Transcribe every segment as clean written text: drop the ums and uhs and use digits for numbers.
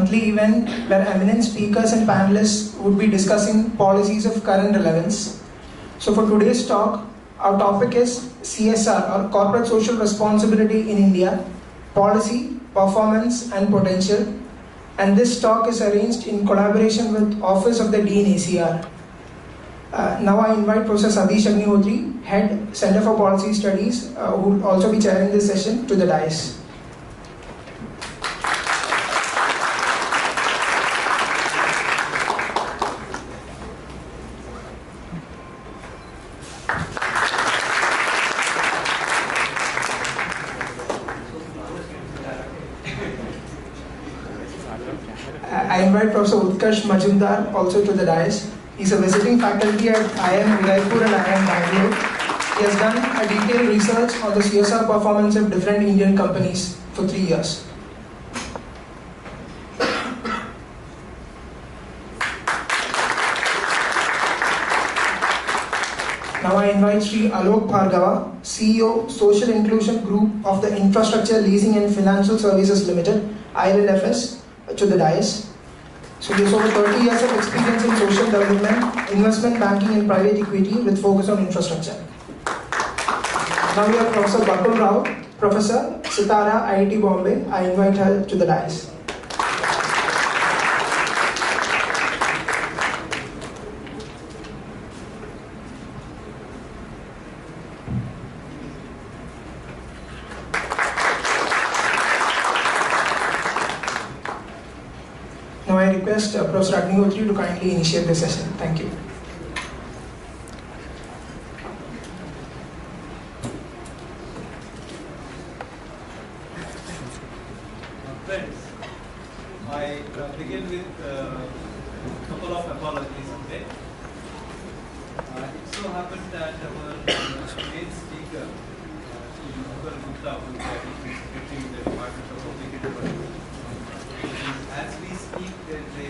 monthly event where eminent speakers and panelists would be discussing policies of current relevance. So for today's talk, our topic is CSR, or Corporate Social Responsibility in India, Policy, Performance and Potential. And this talk is arranged in collaboration with Office of the Dean ACR. Now I invite Professor Satish Agnihotri, Head, Center for Policy Studies, who will also be chairing this session, to the dais. I invite Professor Utkarsh Majumdar also to the dais. He's a visiting faculty at IIM Udaipur and IIM Bangalore. He has done a detailed research on the CSR performance of different Indian companies for 3 years. Now I invite Sri Alok Bhargava, CEO, Social Inclusion Group of the Infrastructure Leasing and Financial Services Limited, ILFS, to the dais. So he has over 30 years of experience in social development, investment banking and private equity with focus on infrastructure. Now we have Professor Bakul Rao, Professor, Sitara, IIT Bombay. I invite her to the dais. Now I request Professor Agnihotri to kindly initiate the session. Thank you. Friends, I begin with a couple of apologies today. It so happened that our main speaker, Madhukar Gupta, who is the Secretary in the Department of Public Enterprise, as we speak, there is a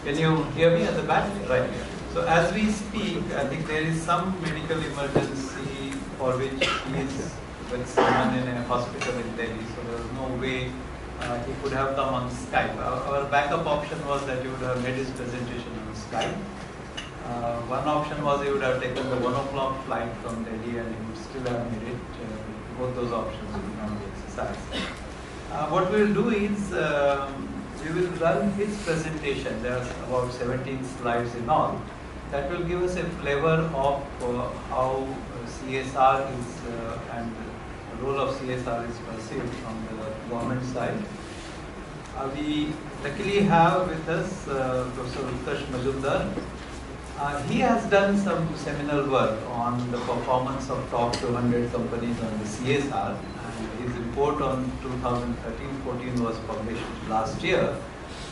Can you hear me at the back? Right. So as we speak, I think there is some medical emergency for which he is with someone in a hospital in Delhi. So there was no way he could have come on Skype. Our backup option was that he would have made his presentation on Skype. One option was he would have taken the 1 o'clock flight from Delhi and he would still have made it. Both those options will not be exercised. What we will do is we will run his presentation. There are about 17 slides in all. That will give us a flavor of how CSR is and the role of CSR is perceived from the government side. We luckily have with us Professor Utkarsh Majumdar. He has done some seminal work on the performance of top 200 companies on the CSR, and his report on 2013-14 was published last year.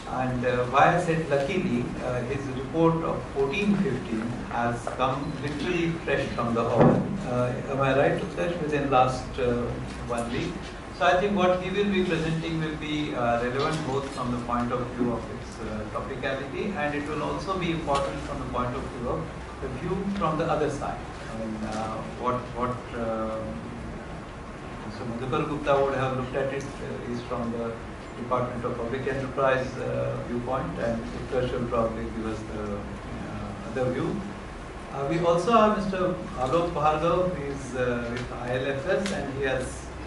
And why I said luckily, his report of 14-15 has come literally fresh from the oven. Am I right, Utkarsh? Within last 1 week. So I think what he will be presenting will be relevant both from the point of view of its topicality, and it will also be important from the point of view of the view from the other side. I mean, so Madhukar Gupta would have looked at it is from the Department of Public Enterprise viewpoint, and Utkarsh will probably give us the other view. We also have Mr. Alok Bhargava, who is with ILFS, and he has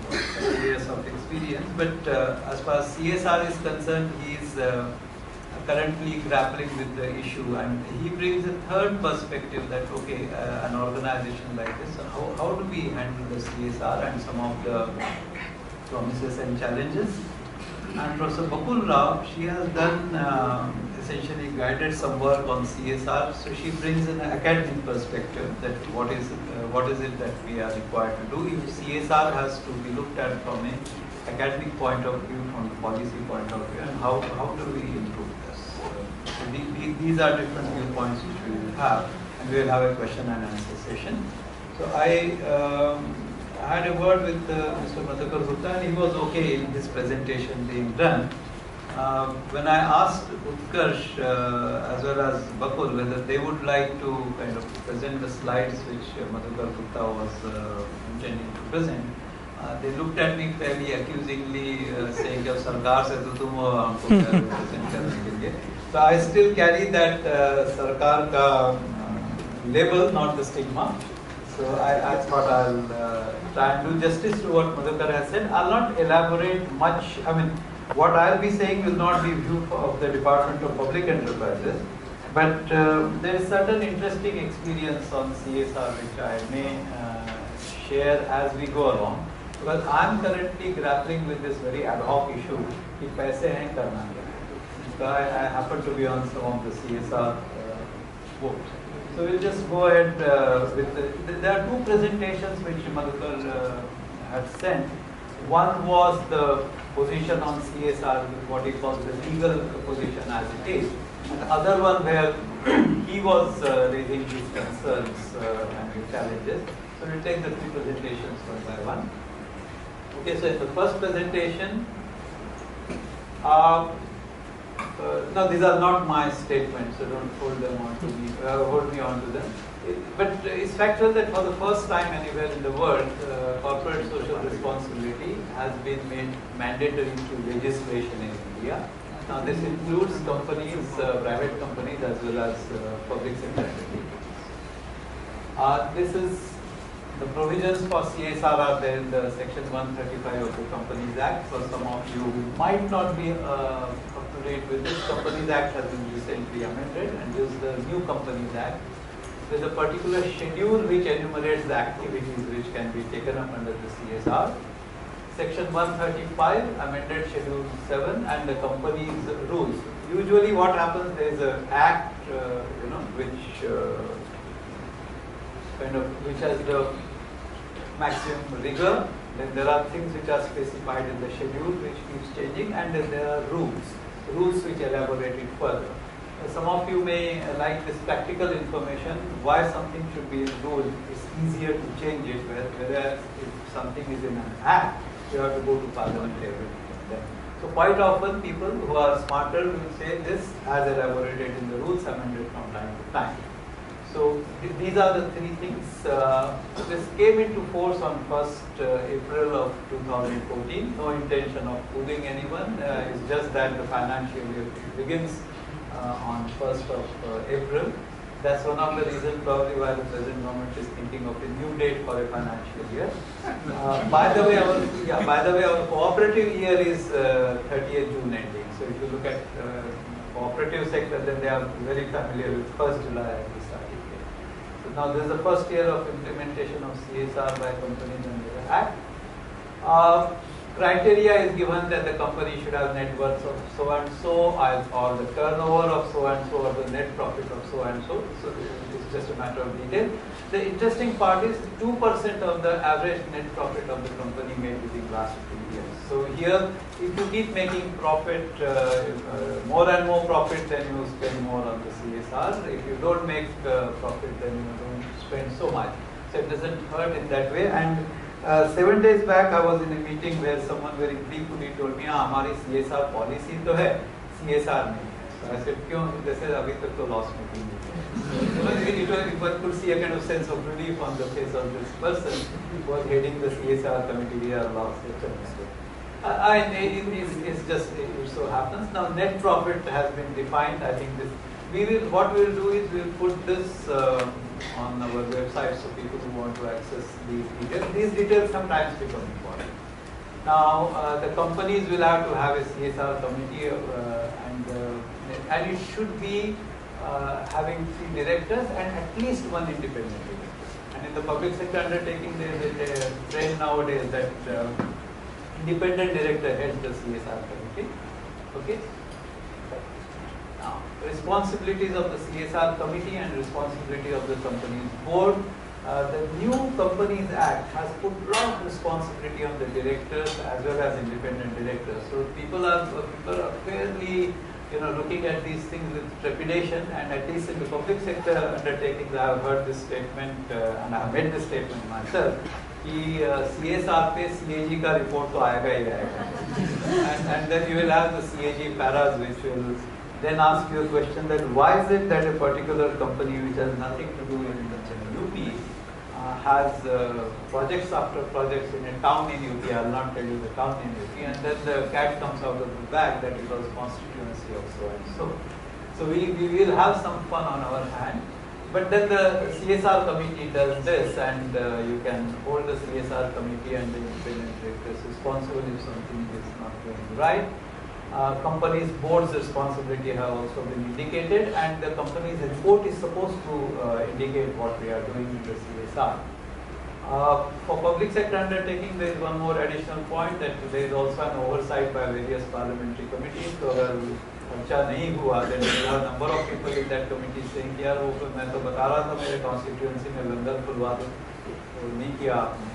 30 years of experience, but as far as CSR is concerned, he is currently grappling with the issue, and he brings a third perspective that, okay, an organization like this, how do we handle the CSR and some of the promises and challenges. And Professor Bakul Rao, she has done essentially guided some work on CSR, so she brings an academic perspective that what is it that we are required to do if CSR has to be looked at from an academic point of view, from the policy point of view, and how do we improve this. So these are different viewpoints which we will have, and we will have a question and answer session. So I had a word with Mr. Madhukar Gupta, and he was okay in his presentation being done. When I asked Utkarsh as well as Bakul whether they would like to kind of present the slides which Madhukar Gupta was intending to present, They looked at me fairly accusingly, saying, "Jab sarkar se to tum humko kya represent karne ke liye." So I still carry that sarkar ka label, not the stigma. So I thought I'll try and do justice to what Madhukar has said. I'll not elaborate much. I mean, what I'll be saying will not be view of the Department of Public Enterprises, but there is certain interesting experience on CSR which I may share as we go along. Because I am currently grappling with this very ad hoc issue, कि पैसे हैं करना क्या? So I happen to be on some of the CSR boards. So we'll just go ahead with there are two presentations which Madhukar had sent. One was the position on CSR, what he calls the legal position as it is, and the other one where he was raising his concerns and his challenges. So we'll take the two presentations one by one. Okay, so in the first presentation, now these are not my statements, so don't hold them on to me, hold me on to them. But it's factual that for the first time anywhere in the world, corporate social responsibility has been made mandatory through legislation in India. Now this includes companies, private companies as well as public sector entities. This is the provisions for CSR are there in the section 135 of the Companies Act. For some of you who might not be up to date with this, Companies Act has been recently amended, and this is the new Companies Act. There is a particular schedule which enumerates the activities which can be taken up under the CSR. Section 135 amended Schedule 7 and the company's rules. Usually what happens, there is an act which which has the maximum rigor. Then there are things which are specified in the schedule which keeps changing, and then there are rules which elaborate it further. Some of you may like this practical information, why something should be in rule. It's easier to change it, whereas if something is in an act, you have to go to Parliament every time. So quite often people who are smarter will say this as elaborated in the rules amended from time to time. So these are the three things. This came into force on 1st April of 2014. No intention of fooling anyone. It's just that the financial year begins on 1st of April. That's one of the reasons probably why the present government is thinking of a new date for a financial year. By the way, our cooperative year is 30th June ending. So if you look at cooperative sector, then they are very familiar with 1st July as the starting date. So now this is the first year of implementation of CSR by companies under the Act. Criteria is given that the company should have net worth of so and so, or the turnover of so and so, or the net profit of so and so. So it's just a matter of detail. The interesting part is 2% of the average net profit of the company made within the last 2 years. So here, if you keep making profit, more and more profit, then you spend more on the CSR. If you don't make profit, then you don't spend so much. So it doesn't hurt in that way. And 7 days back, I was in a meeting where someone very gleefully told me, "हमारी CSR policy तो है, CSR नहीं है." So I said, "क्यों?" They said, "अभी तक तो loss making नहीं है." One could see a kind of sense of relief on the face of this person who was heading the CSR committee. We are lost. It's just it so happens. Now net profit has been defined. I think this what we will do is we will put this on our website so people who want to access these details. These details sometimes become important. Now the companies will have to have a CSR committee and it should be having 3 directors and at least 1 independent director. And in the public sector undertaking there is a trend nowadays that independent director heads the CSR committee. Okay. Now, responsibilities of the CSR committee and responsibility of the company's board. The new Companies Act has put a lot of responsibility on the directors as well as independent directors. So people are fairly, looking at these things with trepidation. And at least in the public sector undertakings, I have heard this statement and I have made this statement myself. कि CSR पे CAG का report तो आएगा ही आएगा. And then you will have the CAG paras which will then ask you a question that why is it that a particular company which has nothing to do with UP has projects after projects in a town in UP. I'll not tell you the town in UP, and then the cat comes out of the bag that it was constituency of so and so. So we will have some fun on our hand. But then the CSR committee does this, and you can hold the CSR committee and the independent directors responsible if something is not going right. Company's board's responsibility have also been indicated, and the company's report is supposed to indicate what we are doing in the CSR. For public sector undertaking, there is one more additional point, that there is also an oversight by various parliamentary committees. So खर्चा नहीं हुआ, then there are a number of people in that committee saying यार वो मैं तो बता रहा था मेरे constituency में लंगर खुलवा दो, वो नहीं किया आपने.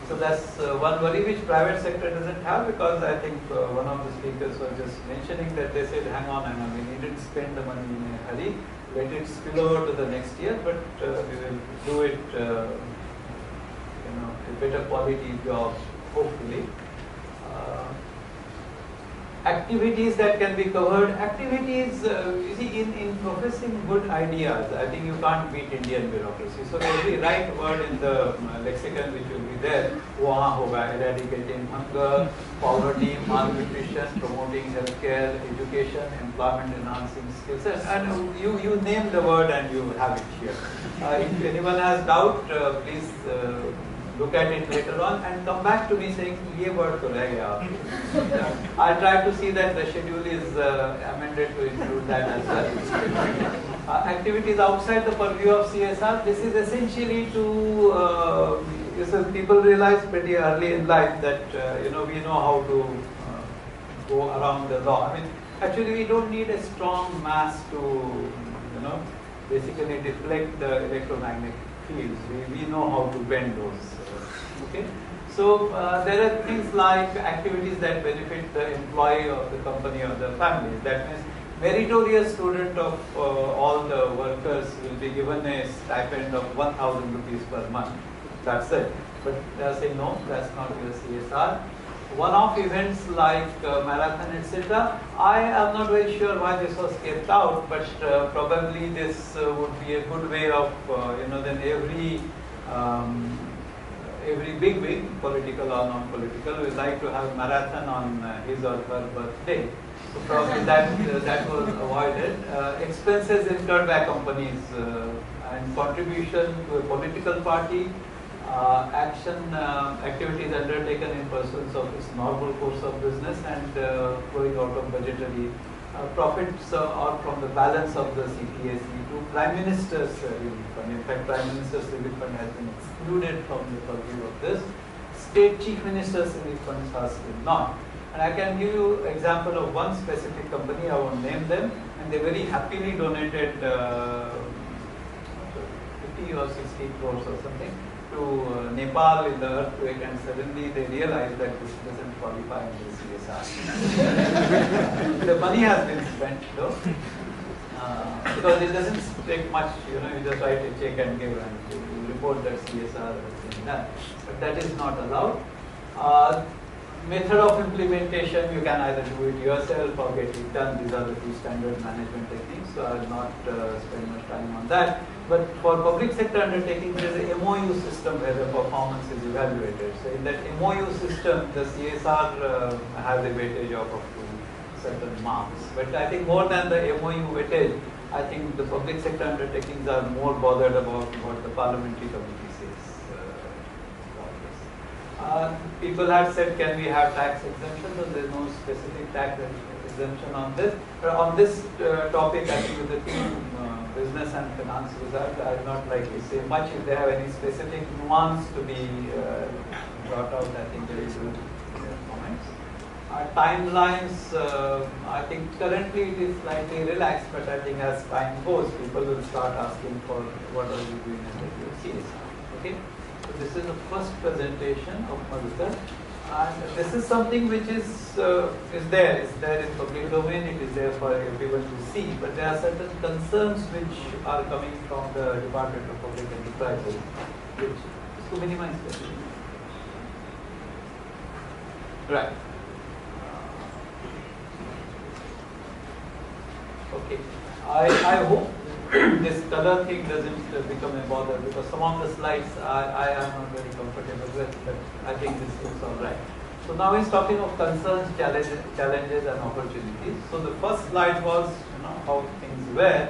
So that's one worry which private sector doesn't have, because I think one of the speakers was just mentioning that they said, hang on, we needn't spend the money in a hurry, let it spill over to the next year, but we will do it, a better quality job, hopefully. Activities that can be covered. Activities, you see, in professing good ideas, I think you can't beat Indian bureaucracy. So every right word in the lexicon which will be there, wahan hoga, eradicating hunger, poverty, malnutrition, promoting healthcare, education, employment enhancing skills, and you name the word and you have it here. If anyone has doubt, please look at it later on and come back to me saying, ye word to reh gaya. I'll try to see that the schedule is amended to include that as well. Activities outside the purview of CSR, this is essentially to, people realize pretty early in life that, we know how to go around the law. Actually we don't need a strong mass to, basically deflect the electromagnetic fields. We know how to bend those. Okay, so there are things like activities that benefit the employee of the company or the family. That means meritorious student of all the workers will be given a stipend of 1,000 rupees per month. That's it. But they are saying no, that's not your CSR. One-off events like marathon, etc. I am not very sure why this was kept out, but probably this would be a good way of, then every big, political or non-political, would like to have a marathon on his or her birthday. So probably that was avoided. Expenses incurred by companies and contribution to a political party. Activities undertaken in pursuance of its normal course of business and flowing out of budgetary profits or from the balance of the CPAC to Prime Minister's Relief Fund. In fact, Prime Minister's Relief Fund has been excluded from the purview of this. State Chief Minister's Relief Funds are still not. And I can give you example of one specific company, I won't name them, and they very happily donated 50 or 60 crores or something to Nepal in the earthquake, and suddenly they realized that this doesn't qualify under CSR. The money has been spent though, because it doesn't take much, you just write a check and give and you report that CSR has been done. But that is not allowed. Method of implementation, you can either do it yourself or get it done. These are the two standard management techniques, so I will not spend much time on that. But for public sector undertaking, there is a MOU system where the performance is evaluated. So in that MOU system, the CSR has a weightage of up to certain marks. But I think more than the MOU weightage, I think the public sector undertakings are more bothered about what the parliamentary committee says. People had said, can we have tax exemption? So there is no specific tax exemption on this. But on this topic, I think with the team business and finance result, I would not like to say much. If they have any specific nuance to be brought out, I think there is good comments. Timelines, I think currently it is slightly relaxed, but I think as time goes, people will start asking for what are you doing under your CSR. Okay? So this is the first presentation of Madhukar, and this is something which is there in public domain, it is there for everyone to see, but there are certain concerns which are coming from the Department of Public Enterprises, which is to minimize this. Right. Okay. I hope this color thing doesn't become a bother, because some of the slides I am not very comfortable with, but I think this looks alright. So now he's talking of concerns, challenges and opportunities. So the first slide was how things were.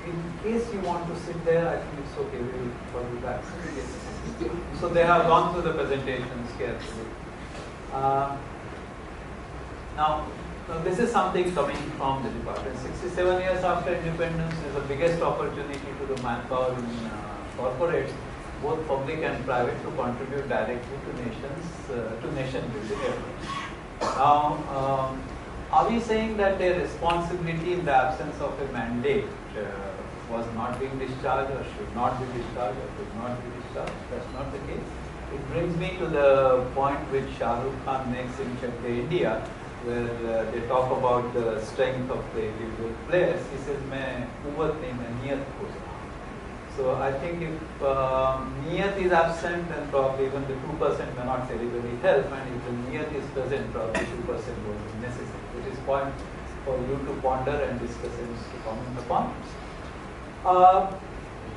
In case you want to sit there, I think it's okay, we will call you back. So they have gone through the presentations carefully. Now this is something coming from the department. 67 years after independence is the biggest opportunity to the manpower in corporates, both public and private, to contribute directly to nation building efforts. Now, are we saying that their responsibility in the absence of a mandate was not being discharged, or should not be discharged, or could not be discharged? That's not the case. It brings me to the point which Shah Rukh Khan makes in Chak De India, where they talk about the strength of the individual players. He says, "मैं कुव्वत नहीं, मैं नियत खोज रहा हूँ." So I think if niyat is absent, then probably even the 2% may not terribly help, and if the niyat is present, probably 2% was necessary. It is point for you to ponder and discuss and to comment upon.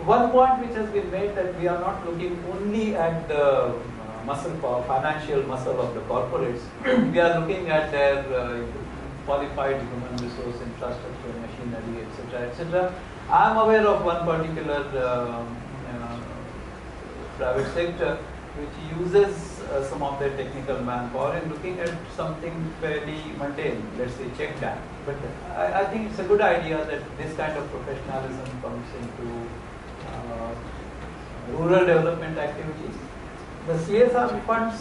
One point which has been made, that we are not looking only at the muscle power, financial muscle of the corporates. We are looking at their qualified human resource, infrastructure, machinery, etc., etc. I am aware of one particular private sector which uses some of their technical manpower in looking at something fairly mundane, let's say check dam. But I think it's a good idea that this kind of professionalism comes into rural development activities. The CSR funds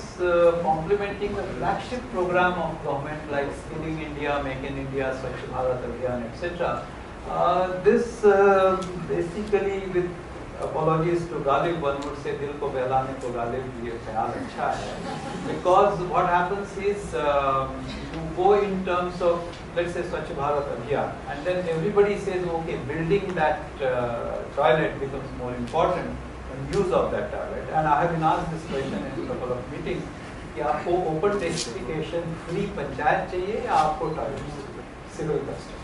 complementing the flagship program of government like Skilling India, Make in India, Swachh Bharat Abhiyan, etc. This basically, with apologies to Ghalib, one would say dil ko behlane ko Ghalib, ye khayal acha hai. Because what happens is you go in terms of, let's say, Swachh Bharat Abhiyan, and then everybody says, okay, building that toilet becomes more important than use of that toilet. And I have been asked this question in a couple of meetings, कि आपको open defecation free panchayat चाहिए या आपको toilet civil construction?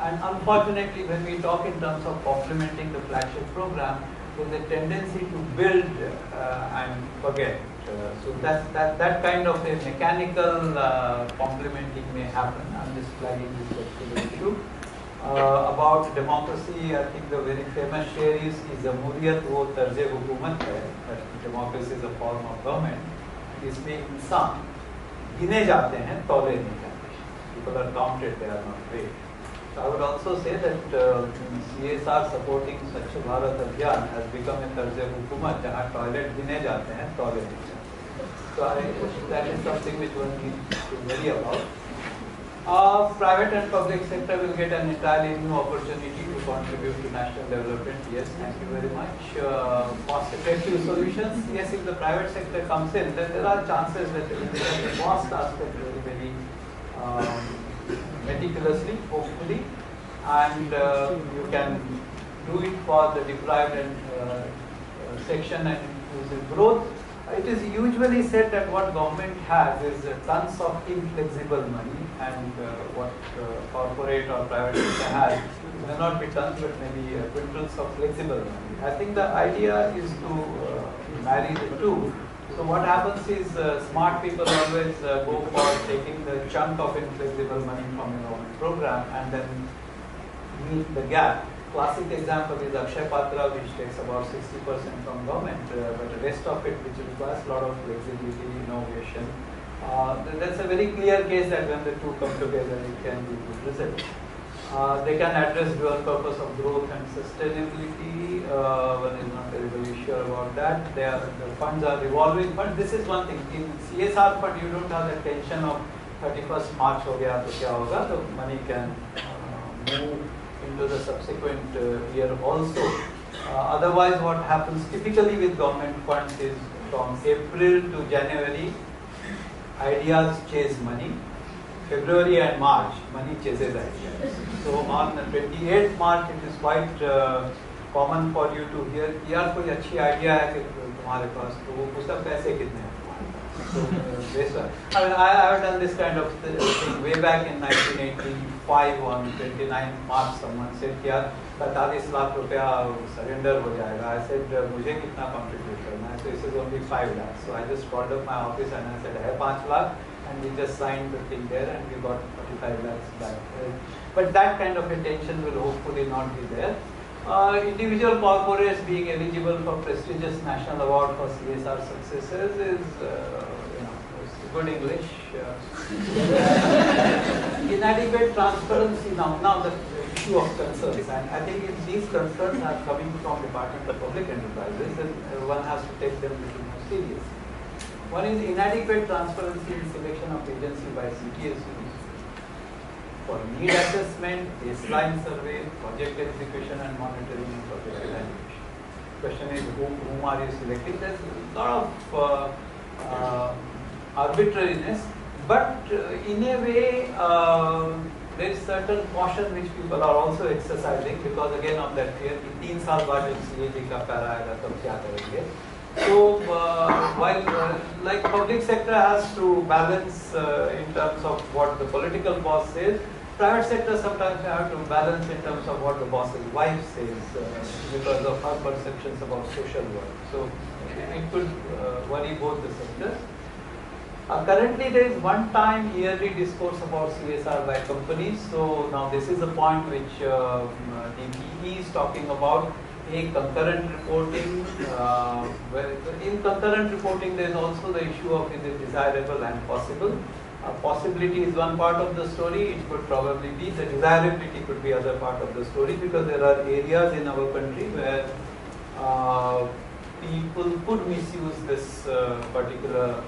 And unfortunately, when we talk in terms of complementing the flagship program, there is a tendency to build and forget. So that kind of a mechanical complementing may happen. I'm just flagging this particular issue. About democracy, I think the very famous share is Jamhuriyat wo tarze hukumat hai. That democracy is a form of government. इसमें इंसान गिने जाते हैं, तौले नहीं जाते. People are counted, they are not paid. So I would also say that CSR supporting Swachh Bharat Abhiyan has become a tarze hukumat, जहाँ toilet गिने जाते हैं, तौले नहीं जाते. So that is something which one needs to worry about. Private and public sector will get an entirely new opportunity to contribute to national development. Yes, thank you very much. Cost-effective solutions. Yes, if the private sector comes in, then there are chances that they will look at the cost aspect very meticulously, hopefully, and you can do it for the deprived and section and inclusive growth. It is usually said that what government has is tons of inflexible money, and what corporate or private sector has may not be tons, but maybe quintals of flexible money. I think the idea is to marry the two. So what happens is smart people always go for taking the chunk of inflexible money from a government program and then meet the gap. Classic example is Akshay Patra, which takes about 60% from government, but the rest of it, which requires a lot of flexibility, innovation. That's a very clear case that when the two come together, it can be good results. They can address dual purpose of growth and sustainability. One is not terribly sure about that. The funds are revolving funds. This is one thing. In CSR fund, you don't have the tension of 31st March ho gaya to kya hoga. The money can move into the subsequent year also. Otherwise, what happens typically with government funds is from April to January, ideas chase money. February and March, money chases ideas. So on the 28th March, it is quite common for you to hear, यार कोई अच्छी idea है कि तुम्हारे पास, तो वो पूछता पैसे कितने हैं? So, based on, I have done this kind of thing way back in 1985 on 29th March. Someone said, "Kya 45 lakh रुपया surrender हो जाएगा?" I said, "मुझे कितना contribute करना है?" So this is only 5 lakhs. So I just called up my office and I said, "है 5 lakh," and we just signed the thing there and we got 45 lakhs back. But that kind of intention will hopefully not be there. Individual corporates being eligible for prestigious national award for CSR successes is, it's good English. Inadequate transparency now the issue of concerns, and I think if these concerns are coming from Department of Public Enterprises, then one has to take them a little more seriously. One is inadequate transparency in selection of agency by CTSUs for need assessment, baseline survey, project execution and monitoring and project evaluation. Question is whom are you selecting? There's a lot of arbitrariness, but in a way there is certain caution which people are also exercising because again of that fear कि 3 साल बाद जब CAG का para आएगा तब क्या करेंगे? So while like public sector has to balance in terms of what the political boss says, private sector sometimes have to balance in terms of what the boss's wife says because of her perceptions about social work. So it could worry both the sectors. Currently there is one-time yearly discourse about CSR by companies. So now this is a point which DPE is talking about. Concurrent reporting. In concurrent reporting, there is also the issue of is it desirable and possible. Possibility is one part of the story. It could probably be the desirability could be other part of the story because there are areas in our country where people could misuse this particular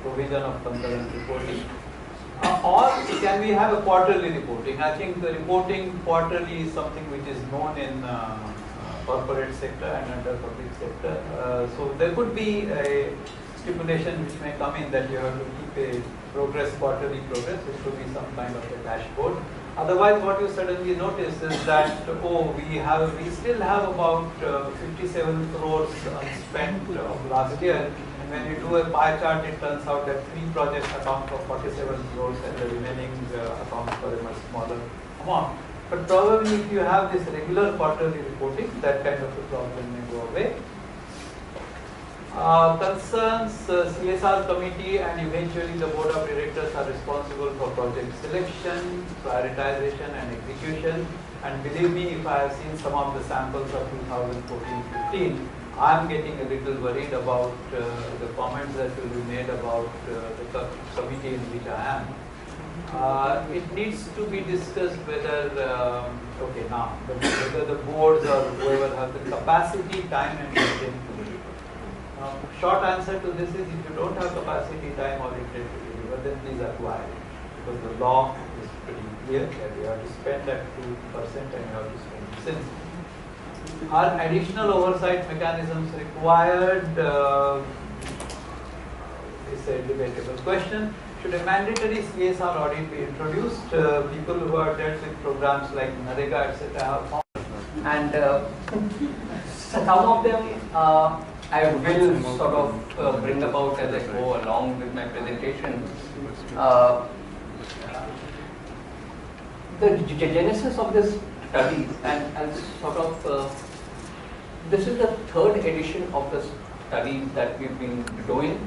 provision of concurrent reporting. Or can we have a quarterly reporting? I think the reporting quarterly is something which is known in corporate sector and under public sector. So there could be a stipulation which may come in that you have to keep a quarterly progress, which could be some kind of a dashboard. Otherwise, what you suddenly notice is that we still have about 57 crores unspent of last year. And when you do a pie chart, it turns out that 3 projects account for 47 crores and the remaining account for a much smaller amount. But probably if you have this regular quarterly reporting, that kind of a problem may go away. Concerns, CSR committee and eventually the board of directors are responsible for project selection, prioritization and execution. And believe me, if I have seen some of the samples of 2014-15, I am getting a little worried about the comments that will be made about the committee in which I am. It needs to be discussed whether, whether the boards or whoever has the capacity, time and intent to deliver. Short answer to this is if you don't have capacity, time or intent to deliver, then please acquire it. Because the law is pretty clear that you have to spend that 2% and you have to spend it since. Are additional oversight mechanisms required? It's a debatable question. Should a mandatory CSR audit be introduced? People who have dealt with programs like NREGA, etc. have found. And some of them I will sort of bring about as I go along with my presentation. The genesis of this study and sort of this is the 3rd edition of the studies that we've been doing.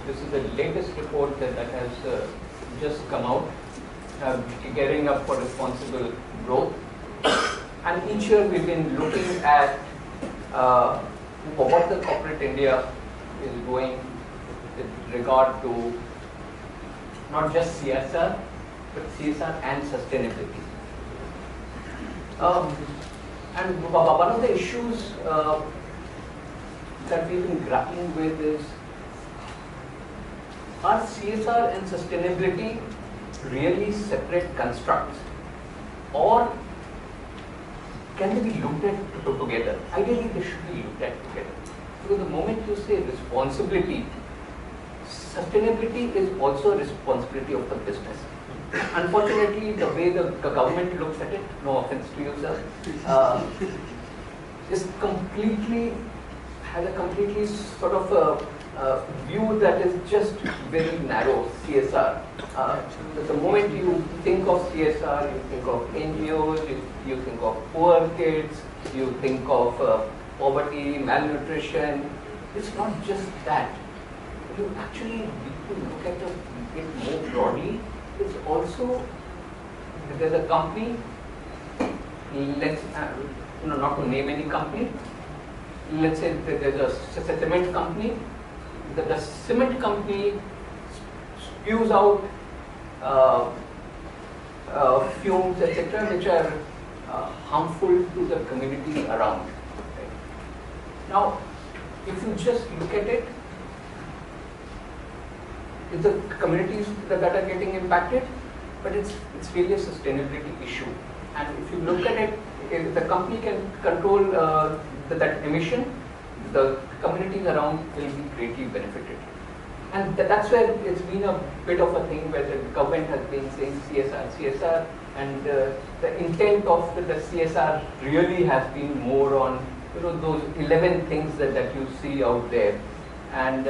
This is the latest report that has just come out, gearing up for responsible growth. And each year we've been looking at what the corporate India is doing with regard to not just CSR, but CSR and sustainability. And one of the issues that we've been grappling with is, are CSR and sustainability really separate constructs, or can they be looked at together? Ideally, they should be looked at together. Because the moment you say responsibility, sustainability is also a responsibility of the business. Unfortunately, the way the government looks at it, no offense to you, sir, has a completely sort of view that is just very narrow, CSR. The moment you think of CSR, you think of NGOs, you think of poor kids, you think of poverty, malnutrition. It's not just that. You actually need to look at it more broadly. It's also, there's a company, let's not to name any company, let's say there's a cement company. The cement company spews out fumes, etc., which are harmful to the communities around. Right? Now, if you just look at it, it's the communities that are getting impacted, but it's really a sustainability issue. And if you look at it, if the company can control that emission, the communities around will be greatly benefited. And that's where it's been a bit of a thing where the government has been saying CSR, and the intent of the CSR really has been more on those 11 things that you see out there. And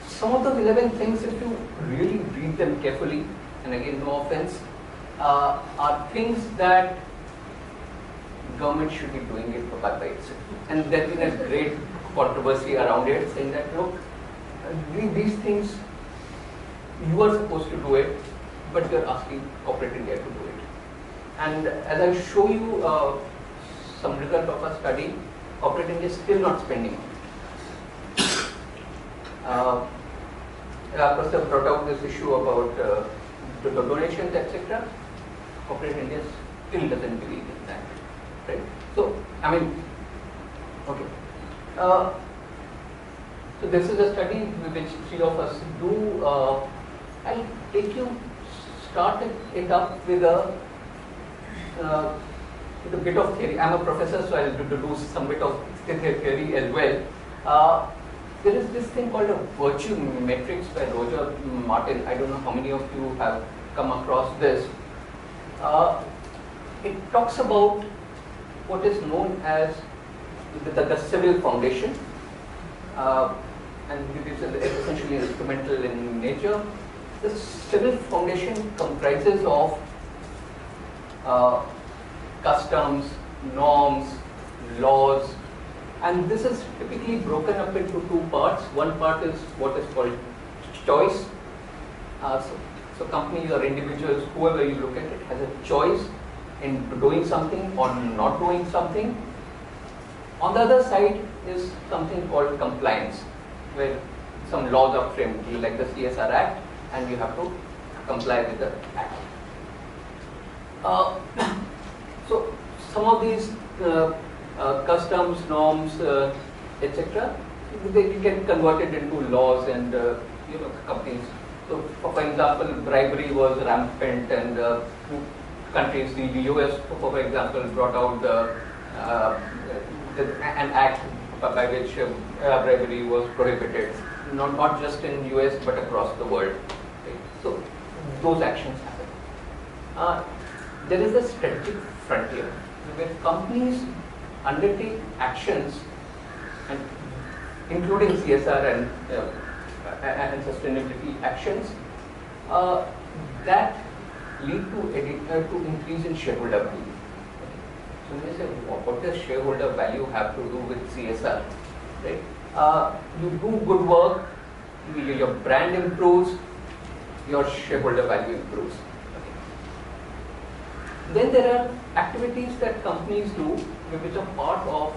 some of those 11 things, if you really read them carefully, and again no offense, are things that government should be doing it by itself. And there's been a great controversy around it, saying that look, these things you are supposed to do it, but you're asking corporate India to do it. And as I show you some result of a study, corporate India is still not spending on it. Professor brought out this issue about the donations, etc. Corporate India still doesn't believe in that. Right? So, I mean, okay. So this is a study which three of us do. I'll start it up with a bit of theory. I'm a professor, so I'll do some bit of theory as well. There is this thing called a virtue matrix by Roger Martin. I don't know how many of you have come across this. It talks about what is known as the civil foundation, and it is essentially instrumental in nature. The civil foundation comprises of customs, norms, laws, and this is typically broken up into two parts. One part is what is called choice. So companies or individuals, whoever you look at it, has a choice in doing something or not doing something. On the other side is something called compliance, where some laws are framed, like the CSR Act, and you have to comply with the Act. So some of these customs, norms, etc., they get converted into laws and companies. So, for example, bribery was rampant, and countries, the US, for example, brought out an act by which bribery was prohibited, not just in US but across the world. Okay. So those actions happen. There is a strategic frontier where companies undertake actions, and including CSR and sustainability actions, that lead to increase in shareholder value. So when you say, what does shareholder value have to do with CSR? Right? You do good work, your brand improves, your shareholder value improves. Okay. Then there are activities that companies do which are part of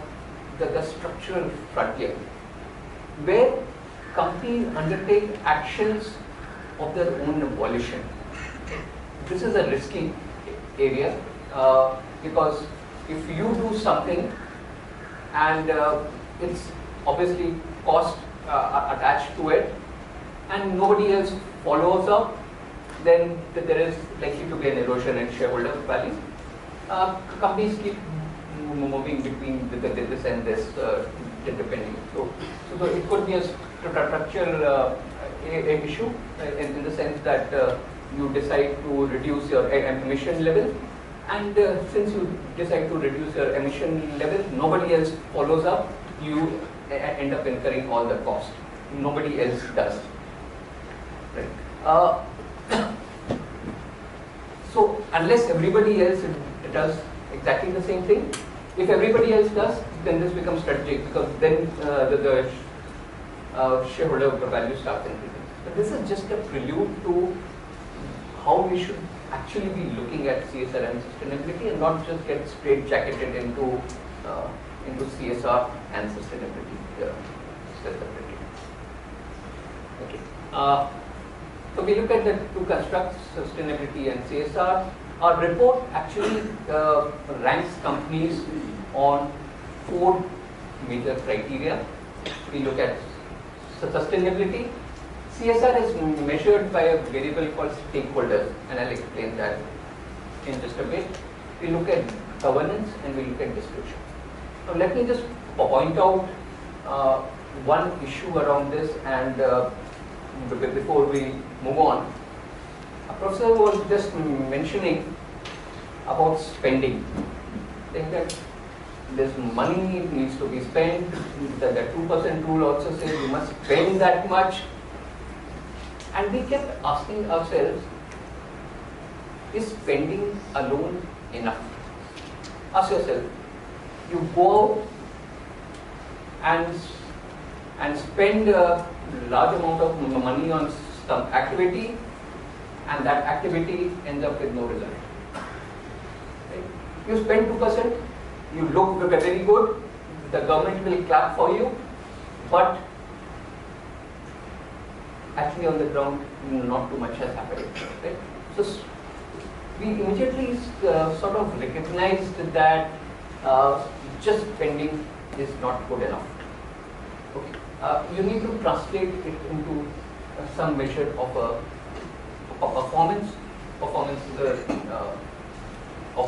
the structural frontier, where companies undertake actions of their own volition. This is a risky area because if you do something and it's obviously cost attached to it and nobody else follows up, then there is likely to be an erosion in shareholder value. Companies keep moving between this and this depending. So it could be a structural issue in the sense that you decide to reduce your emission level, and since you decide to reduce your emission level, nobody else follows up, you end up incurring all the cost. nobody else does. Right? So unless everybody else does exactly the same thing, if everybody else does, then this becomes strategic, because then the shareholder value starts increasing. But this is just a prelude to how we should actually be looking at CSR and sustainability, and not just get straight jacketed into CSR and sustainability separately. Okay. So we look at the two constructs, sustainability and CSR. Our report actually ranks companies on 4 major criteria. We look at sustainability. CSR is measured by a variable called stakeholders, and I'll explain that in just a bit. We look at governance and we look at disclosure. Now let me just point out one issue around this, and before we move on. A professor was just mentioning about spending, saying that there's money needs to be spent. The 2% rule also says you must spend that much. And we kept asking ourselves, is spending alone enough? Ask yourself, you go out and spend a large amount of money on some activity, and that activity ends up with no result. Right? You spend 2%, you look very good, the government will clap for you, but actually on the ground, not too much has happened. Right? So we immediately sort of recognized that just spending is not good enough. Okay. You need to translate it into some measure of a performance of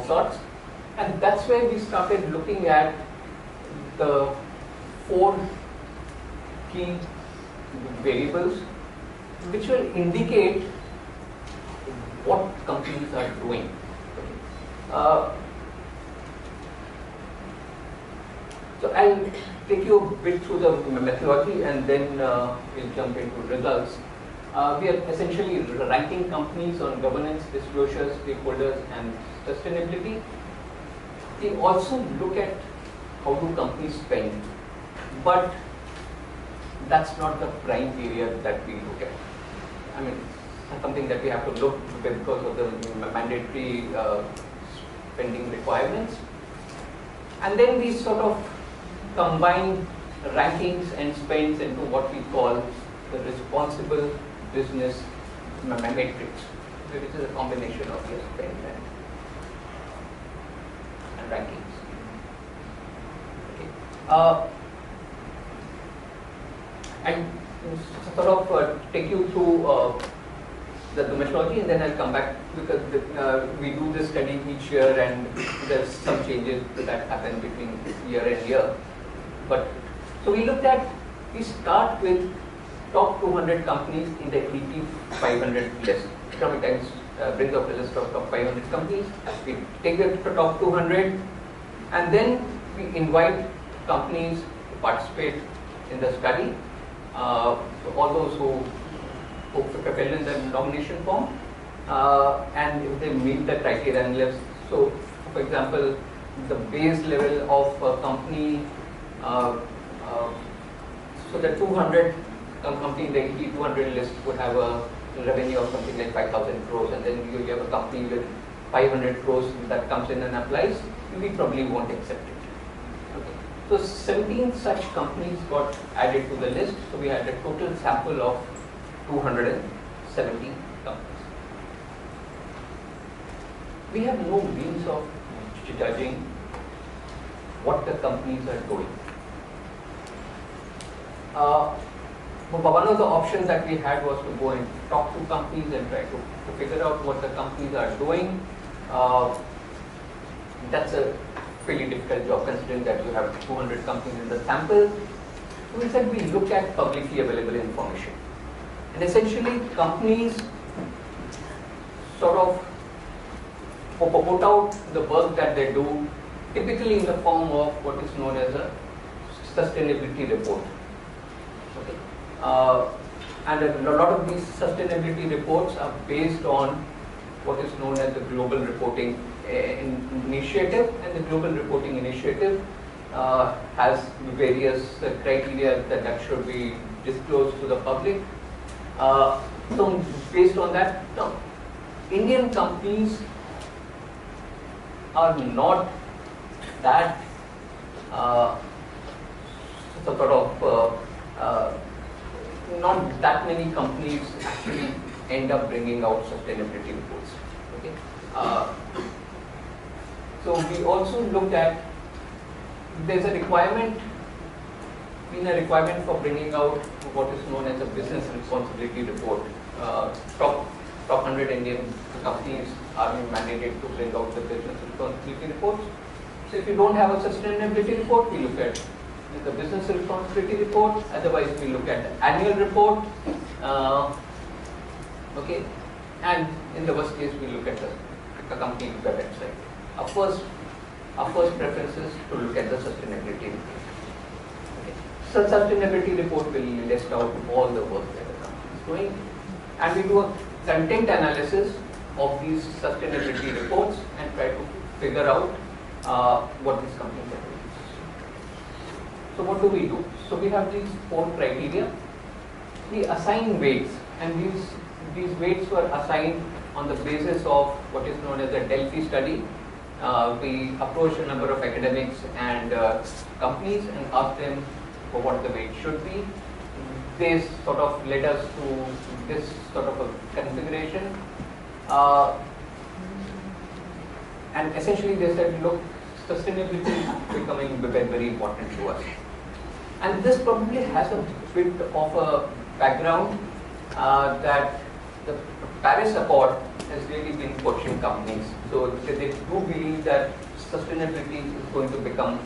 sorts, and that's where we started looking at the 4 key variables which will indicate what companies are doing. So I'll take you a bit through the methodology, and then we'll jump into results. We are essentially ranking companies on governance, disclosure, stakeholders, and sustainability. We also look at how do companies spend, but that's not the prime area that we look at. I mean, it's something that we have to look because of the mandatory spending requirements. And then we sort of combine rankings and spends into what we call the responsible business matrix, which is a combination of your spend and rankings. Okay. And sort of take you through the methodology, and then I'll come back, because we do this study each year, and there's some changes that happen between year and year. But so we start with top 200 companies in the 500 list. Economic Times brings up a list of top 500 companies. We take the top 200, and then we invite companies to participate in the study. So all those who fill in the nomination form, and if they meet the criteria and list. So, for example, the base level of a company. So the 200 company in the 200 list would have a revenue of something like 5,000 crores, and then you have a company with 500 crores that comes in and applies. We probably won't accept it. Okay. So 17 such companies got added to the list. So we had a total sample of 270 companies. We have no means of judging what the companies are doing. One of the options that we had was to go and talk to companies and try to figure out what the companies are doing. That's a fairly difficult job, considering that you have 200 companies in the sample. So we said we look at publicly available information. And essentially, companies sort of put out the work that they do, typically in the form of what is known as a sustainability report. Okay. And a lot of these sustainability reports are based on what is known as the Global Reporting Initiative, and the Global Reporting Initiative has various criteria that should be disclosed to the public. So based on that, no, Indian companies are not that not that many companies actually end up bringing out sustainability reports. Okay. So we also looked at, there's a requirement for bringing out what is known as a business responsibility report. Top 100 Indian companies are mandated to bring out the business responsibility reports. So if you don't have a sustainability report, we look at the business responsibility report. Otherwise, we look at the annual report. Okay, and in the worst case, we look at the company website. Our first preference is to look at the sustainability report. Okay. So sustainability report will list out all the work that the company is doing, and we do a content analysis of these sustainability reports and try to figure out what these companies are doing. So what do we do? So we have these 4 criteria. We assign weights, and these weights were assigned on the basis of what is known as the Delphi study. We approached a number of academics and companies and asked them for what the weight should be. They sort of led us to this sort of a configuration. And essentially they said, look, sustainability is becoming very important to us. And this probably has a bit of a background that the Paris Accord has really been pushing companies. So they do believe that sustainability is going to become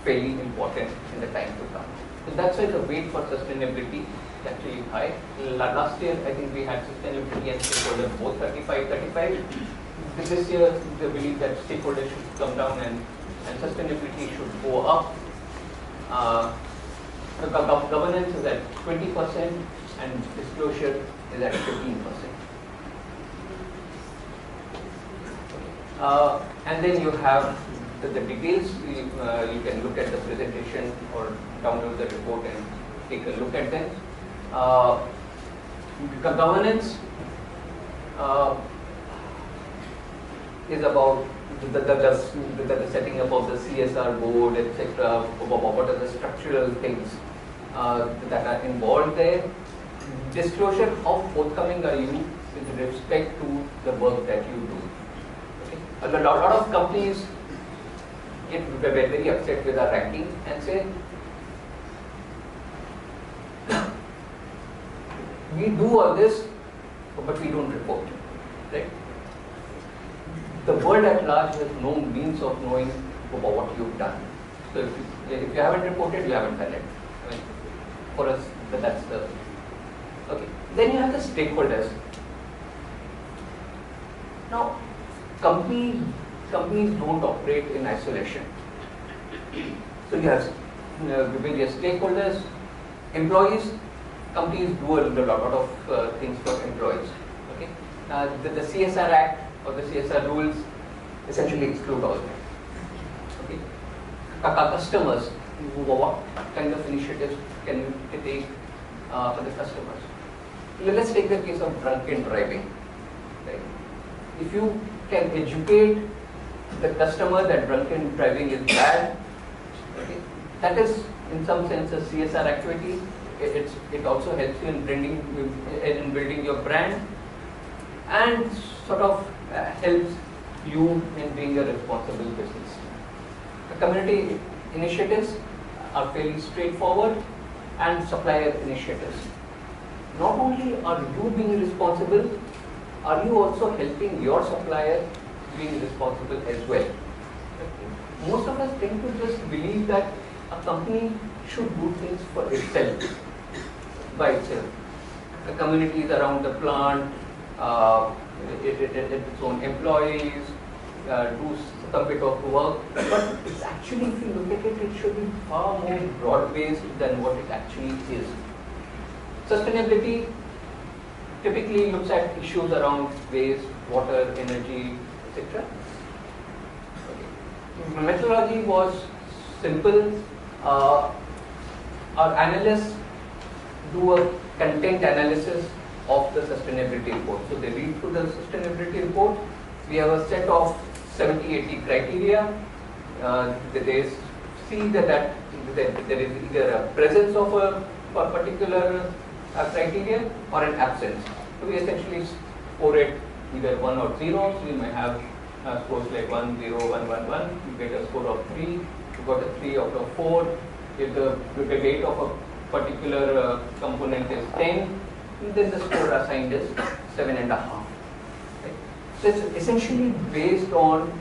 fairly important in the time to come. So that's why the weight for sustainability is actually high. Last year, I think we had sustainability and stakeholders both 35. This year, they believe that stakeholders should come down and sustainability should go up. The governance is at 20% and disclosure is at 15%. And then you have the details. You can look at the presentation or download the report and take a look at them. Governance is about the setting up of the CSR board, etc. What are the structural things that are involved there? Disclosure, how forthcoming are you with respect to the work that you do? Okay. A lot of companies get very upset with our ranking and say, we do all this, but we don't report, right? The world at large has no means of knowing about what you've done. So if you haven't reported, you haven't done it. I mean, for us, that's the... Okay. Then you have the stakeholders. Now, companies don't operate in isolation. So you have various stakeholders, employees. Companies do a lot of things for employees. Okay. The CSR Act or the CSR rules essentially exclude all that. Okay. Customers, what kind of initiatives can you take for the customers? Let's take the case of drunken driving. Right? If you can educate the customer that drunken driving is bad, okay, that is in some sense a CSR activity. It also helps you in building your brand and sort of helps you in being a responsible business. The community initiatives are fairly straightforward, and supplier initiatives. Not only are you being responsible, are you also helping your supplier being responsible as well? Most of us tend to just believe that a company should do things for itself, by itself. The communities around the plant, its own employees, do some bit of work, but it's actually, if you look at it, it should be far more broad-based than what it actually is. Sustainability typically looks at issues around waste, water, energy, etc. Okay. Methodology was simple. Our analysts do a content analysis of the sustainability report. So they read through the sustainability report. We have a set of 70-80 criteria. They see that there is either a presence of a particular criteria or an absence. So we essentially score it either 1 or 0. So you may have scores like 1, 0, 1, 1, 1. You get a score of 3. You got a 3 out of 4. If the weight of a particular component is 10, then the score assigned is 7.5. Right? So it's essentially based on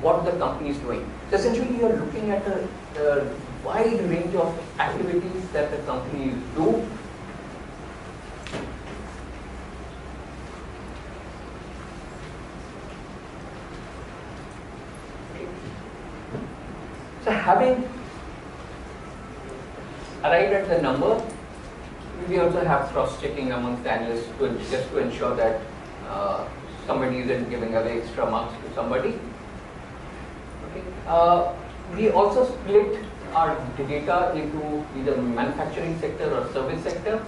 what the company is doing. So essentially, you are looking at a wide range of activities that the companies do. So having arrived at the number, we also have cross-checking amongst the analysts just to ensure that somebody isn't giving away extra marks to somebody. Okay. We also split our data into either manufacturing sector or service sector,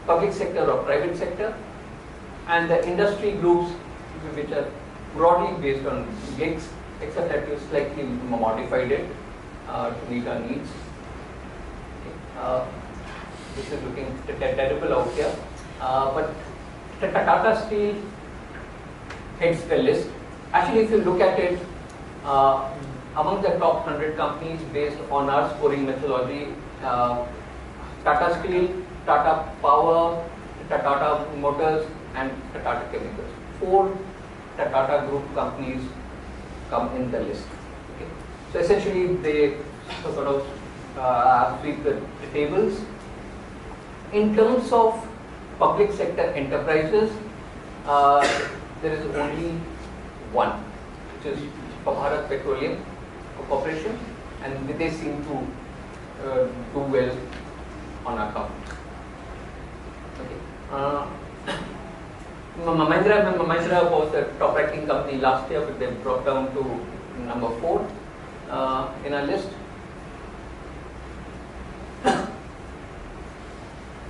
public sector or private sector, and the industry groups which are broadly based on gigs, except that we slightly modified it to meet our needs. Okay. This is looking terrible out here, but Tata Steel heads the list. Actually, if you look at it, among the top 100 companies based on our scoring methodology, Tata Steel, Tata Power, Tata Motors, and Tata Chemicals. 4 Tata Group companies come in the list. Okay. So essentially, they sort of sweep the tables. In terms of public sector enterprises, there is only one, which is Bharat Petroleum Corporation, and they seem to do well on account. Okay. Mahindra was the top ranking company last year, but they dropped down to number 4 in our list.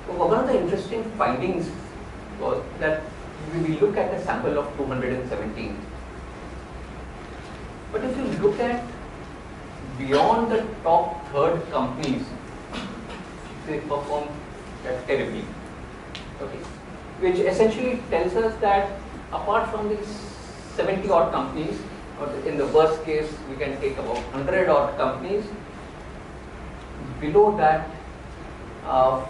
One of the interesting findings was that we look at a sample of 217. But if you look at beyond the top third companies, they perform terribly. Okay. Which essentially tells us that apart from these 70 odd companies, or in the worst case, we can take about 100 odd companies, below that,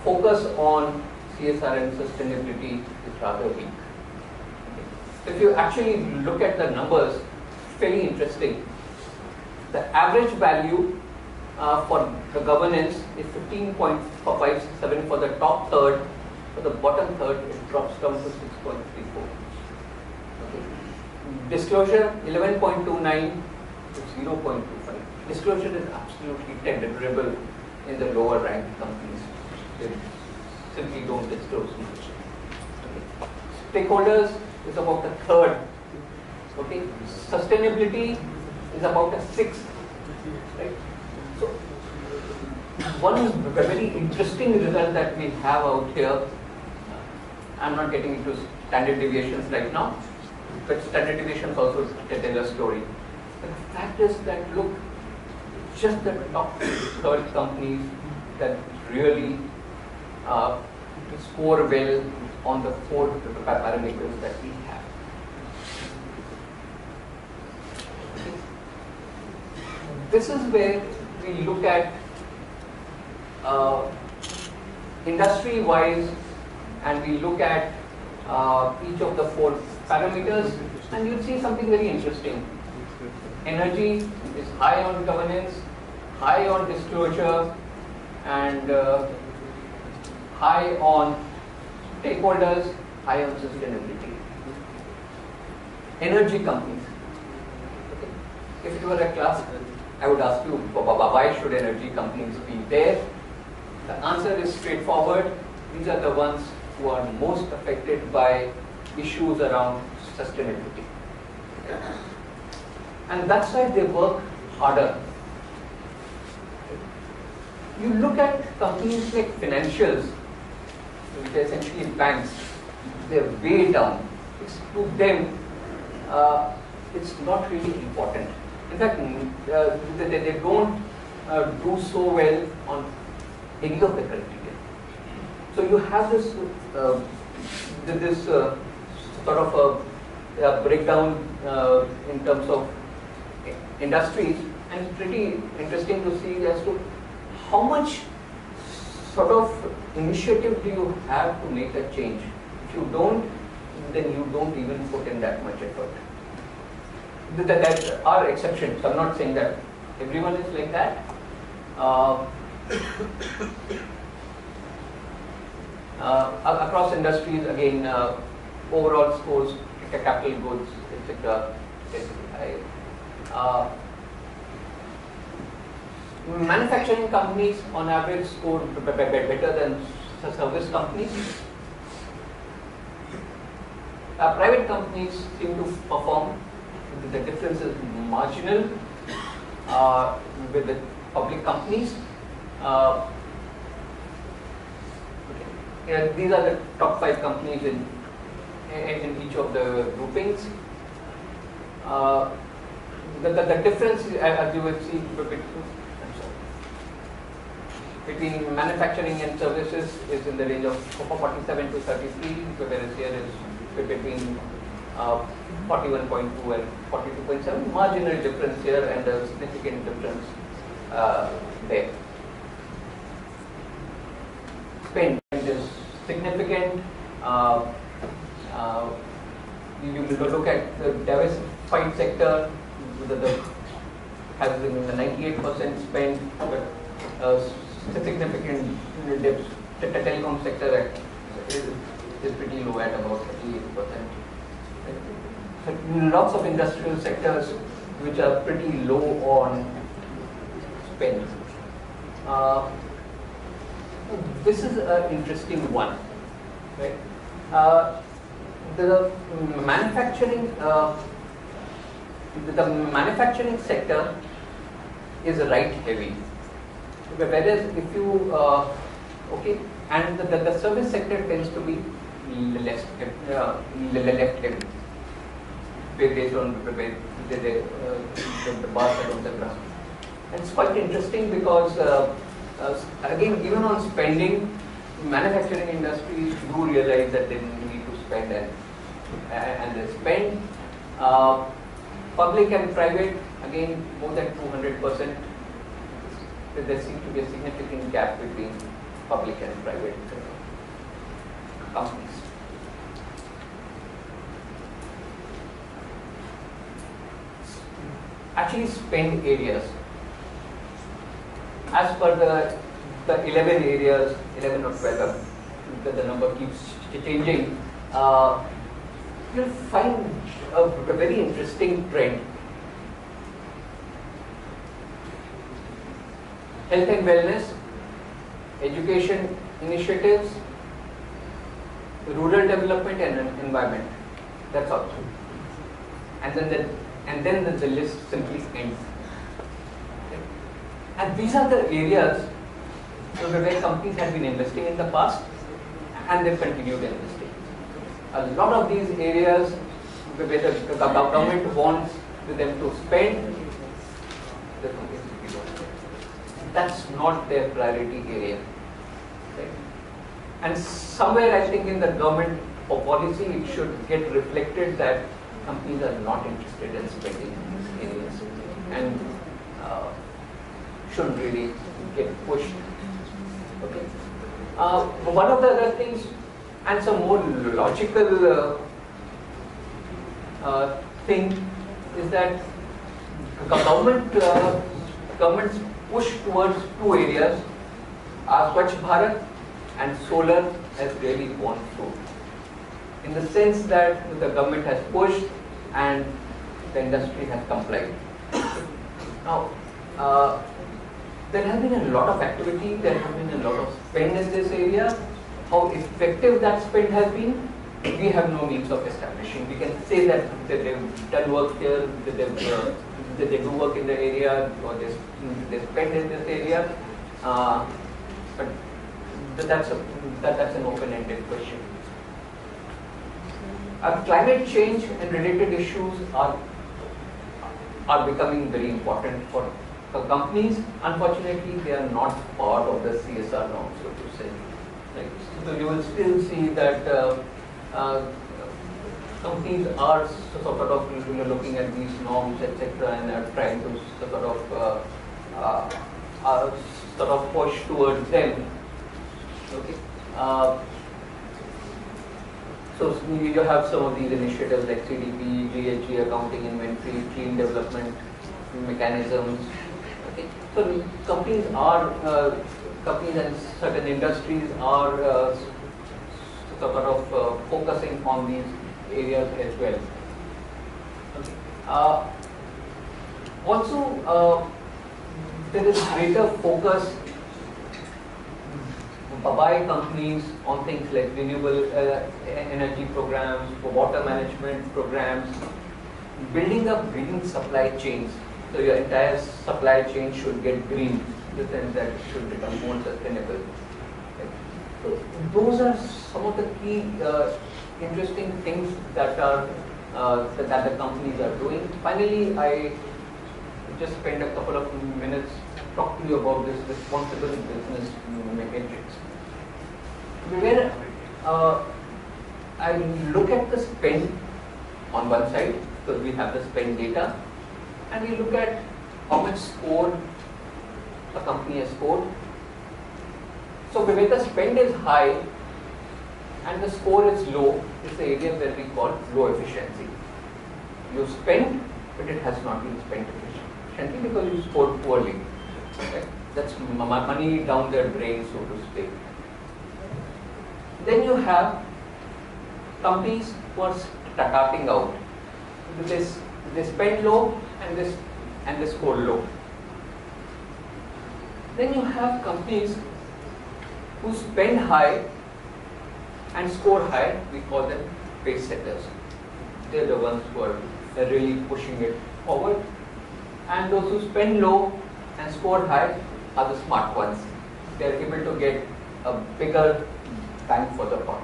focus on CSR and sustainability is rather weak. Okay. If you actually look at the numbers, fairly interesting. The average value for the governance is 15.57 for the top third. For the bottom third, it drops down to 6.34. Okay. Disclosure 11.29 to 0.25. Disclosure is absolutely terrible in the lower ranked companies. They simply don't disclose much. Okay. Stakeholders is about a third. Okay. Sustainability is about a sixth. Right. So one very interesting result that we have out here. I'm not getting into standard deviations right now, but standard deviations also tell a story. The fact is that look, just the top third companies that really score well on the 4 parameters that we have. This is where we look at industry-wise, and we look at each of the 4 parameters, and you'll see something very interesting. Energy is high on governance, high on disclosure, and high on stakeholders, high on sustainability. Energy companies. Okay. If it were a class, I would ask you, why should energy companies be there? The answer is straightforward. These are the ones who are most affected by issues around sustainability. And that's why they work harder. You look at companies like financials, which are essentially banks, they're way down. To them, it's not really important. In fact, they don't do so well on any of the criteria. So you have this sort of a breakdown in terms of industries, and it's pretty interesting to see as to how much sort of initiative do you have to make a change. If you don't, then you don't even put in that much effort. There are exceptions. I'm not saying that everyone is like that. Across industries, again, overall scores, capital goods, etc. Manufacturing companies on average score better than service companies. Private companies seem to perform. The difference is marginal with the public companies. These are the top 5 companies in each of the groupings. The difference, as you will see, between manufacturing and services is in the range of 47 to 33, whereas here is between 41.2 and 42.7. Marginal difference here and a significant difference there. Spend is significant. You look at the diversified sector, has been the 98% spend, but significant dips. The telecom sector is pretty low at about 38%. Lots of industrial sectors which are pretty low on spend. This is an interesting one, right? The manufacturing sector is right heavy, whereas if you and the service sector tends to be left heavy based on the bars on the ground. And it's quite interesting because again, even on spending, manufacturing industries do realize that they need to spend and they spend. Public and private, again, more than 200%. There seems to be a significant gap between public and private companies. Actually, spend areas. As per the 11 areas, 11 or 12, the number keeps changing, you'll find a very interesting trend. Health and wellness, education initiatives, rural development and environment. That's all. And then the list simply ends. And these are the areas where companies have been investing in the past and they've continued investing. A lot of these areas where the government wants them to spend, the companies don't. That's not their priority area. Right? And somewhere I think in the government policy it should get reflected that companies are not interested in spending in these areas and shouldn't really get pushed. Okay. One of the other things, and some more logical thing, is that government's push towards two areas, Swachh Bharat and solar, has really gone through. In the sense that the government has pushed and the industry has complied. Now, there has been a lot of activity, there has been a lot of spend in this area. How effective that spend has been, we have no means of establishing. We can say that they've done work here, that they do work in the area, or they spend in this area, but that's an open-ended question. Climate change and related issues are becoming very important for companies. Unfortunately, they are not part of the CSR norms, so to say. Like, so you will still see that companies are sort of looking at these norms, etc., and are trying to sort of push towards them. Okay. So you have some of these initiatives like CDP, GHG accounting, inventory, clean development mechanisms. Okay. So companies and certain industries are sort of focusing on these areas as well. Okay. Also, there is greater focus by companies on things like renewable energy programs, water management programs, building up green supply chains. So your entire supply chain should get green, in the sense that it should become more sustainable. Okay. So those are some of the key interesting things that that the companies are doing. Finally, I just spend a couple of minutes talk to you about this responsible business metrics. Where I look at the spend on one side, because we have the spend data, and we look at how much score a company has scored. So where the spend is high and the score is low, is the area where we call low efficiency. You spend, but it has not been spent efficiently because you scored poorly. Okay? That's money down their drain, so to speak. Then you have companies who are starting out. They spend low and they score low. Then you have companies who spend high and score high. We call them pace setters. They're the ones who are really pushing it forward. And those who spend low and score high are the smart ones. They're able to get a bigger bang for the buck.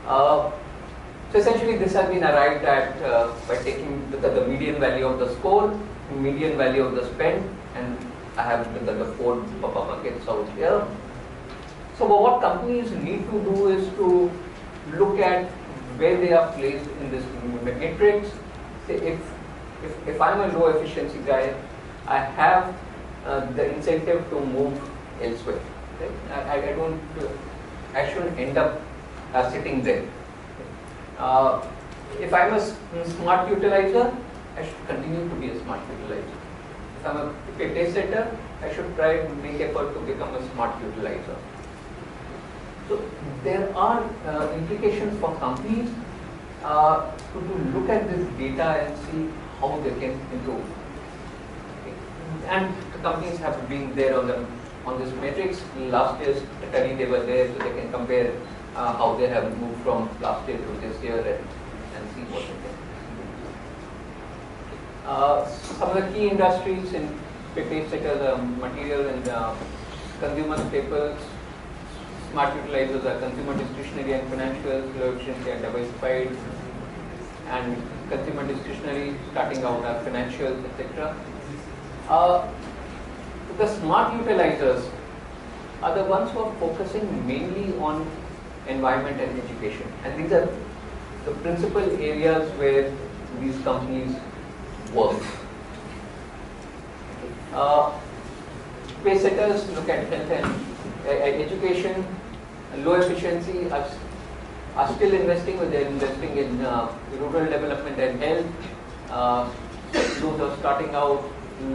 So essentially this has been arrived at by taking the median value of the score, median value of the spend, and I have the four buckets out here. So what companies need to do is to look at where they are placed in this matrix. Say if I'm a low efficiency guy, I have the incentive to move elsewhere. Okay? I shouldn't end up sitting there. If I'm a smart utilizer, I should continue to be a smart utilizer. If I'm a pace setter, I should try and make effort to become a smart utilizer. So there are implications for companies to look at this data and see how they can improve. Okay. And the companies have been there on this matrix. Last year's study they were there, so they can compare how they have moved from last year to this year and see what they can. Some of the key industries in pace sectors, material and consumer staples. Smart utilizers are consumer discretionary and financials, low efficiency and diversified, and consumer discretionary starting out are financials, etc. The smart utilizers are the ones who are focusing mainly on environment and education, and these are the principal areas where these companies work. Pace setters look at health and education. Low efficiency are still investing, but they're investing in rural development and health. Those are starting out.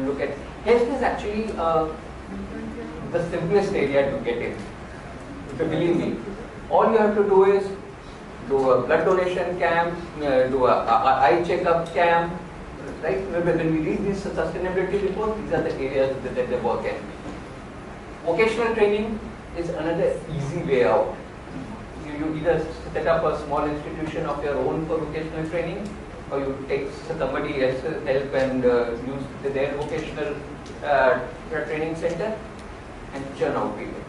Look at health is actually the simplest area to get in. So believe me, all you have to do is do a blood donation camp, do a eye checkup camp, right? When we read this sustainability report, these are the areas that they work in. Vocational training is another easy way out. You either set up a small institution of your own for vocational training, or you take somebody else's help and use their vocational training center and churn out people.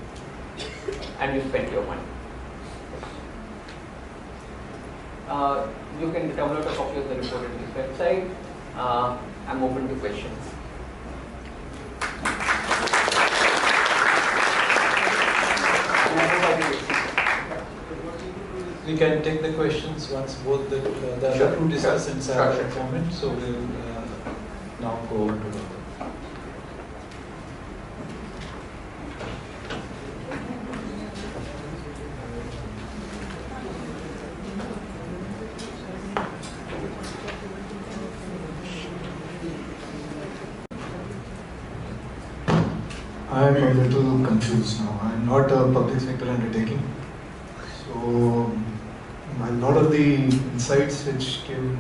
And you spend your money. You can download a copy of the report at this website. I'm open to questions. We can take the questions once both the other two discussants have their comment. So we'll now go on to the. I'm a little confused now. I'm not a public sector undertaking. So, a lot of the insights which came in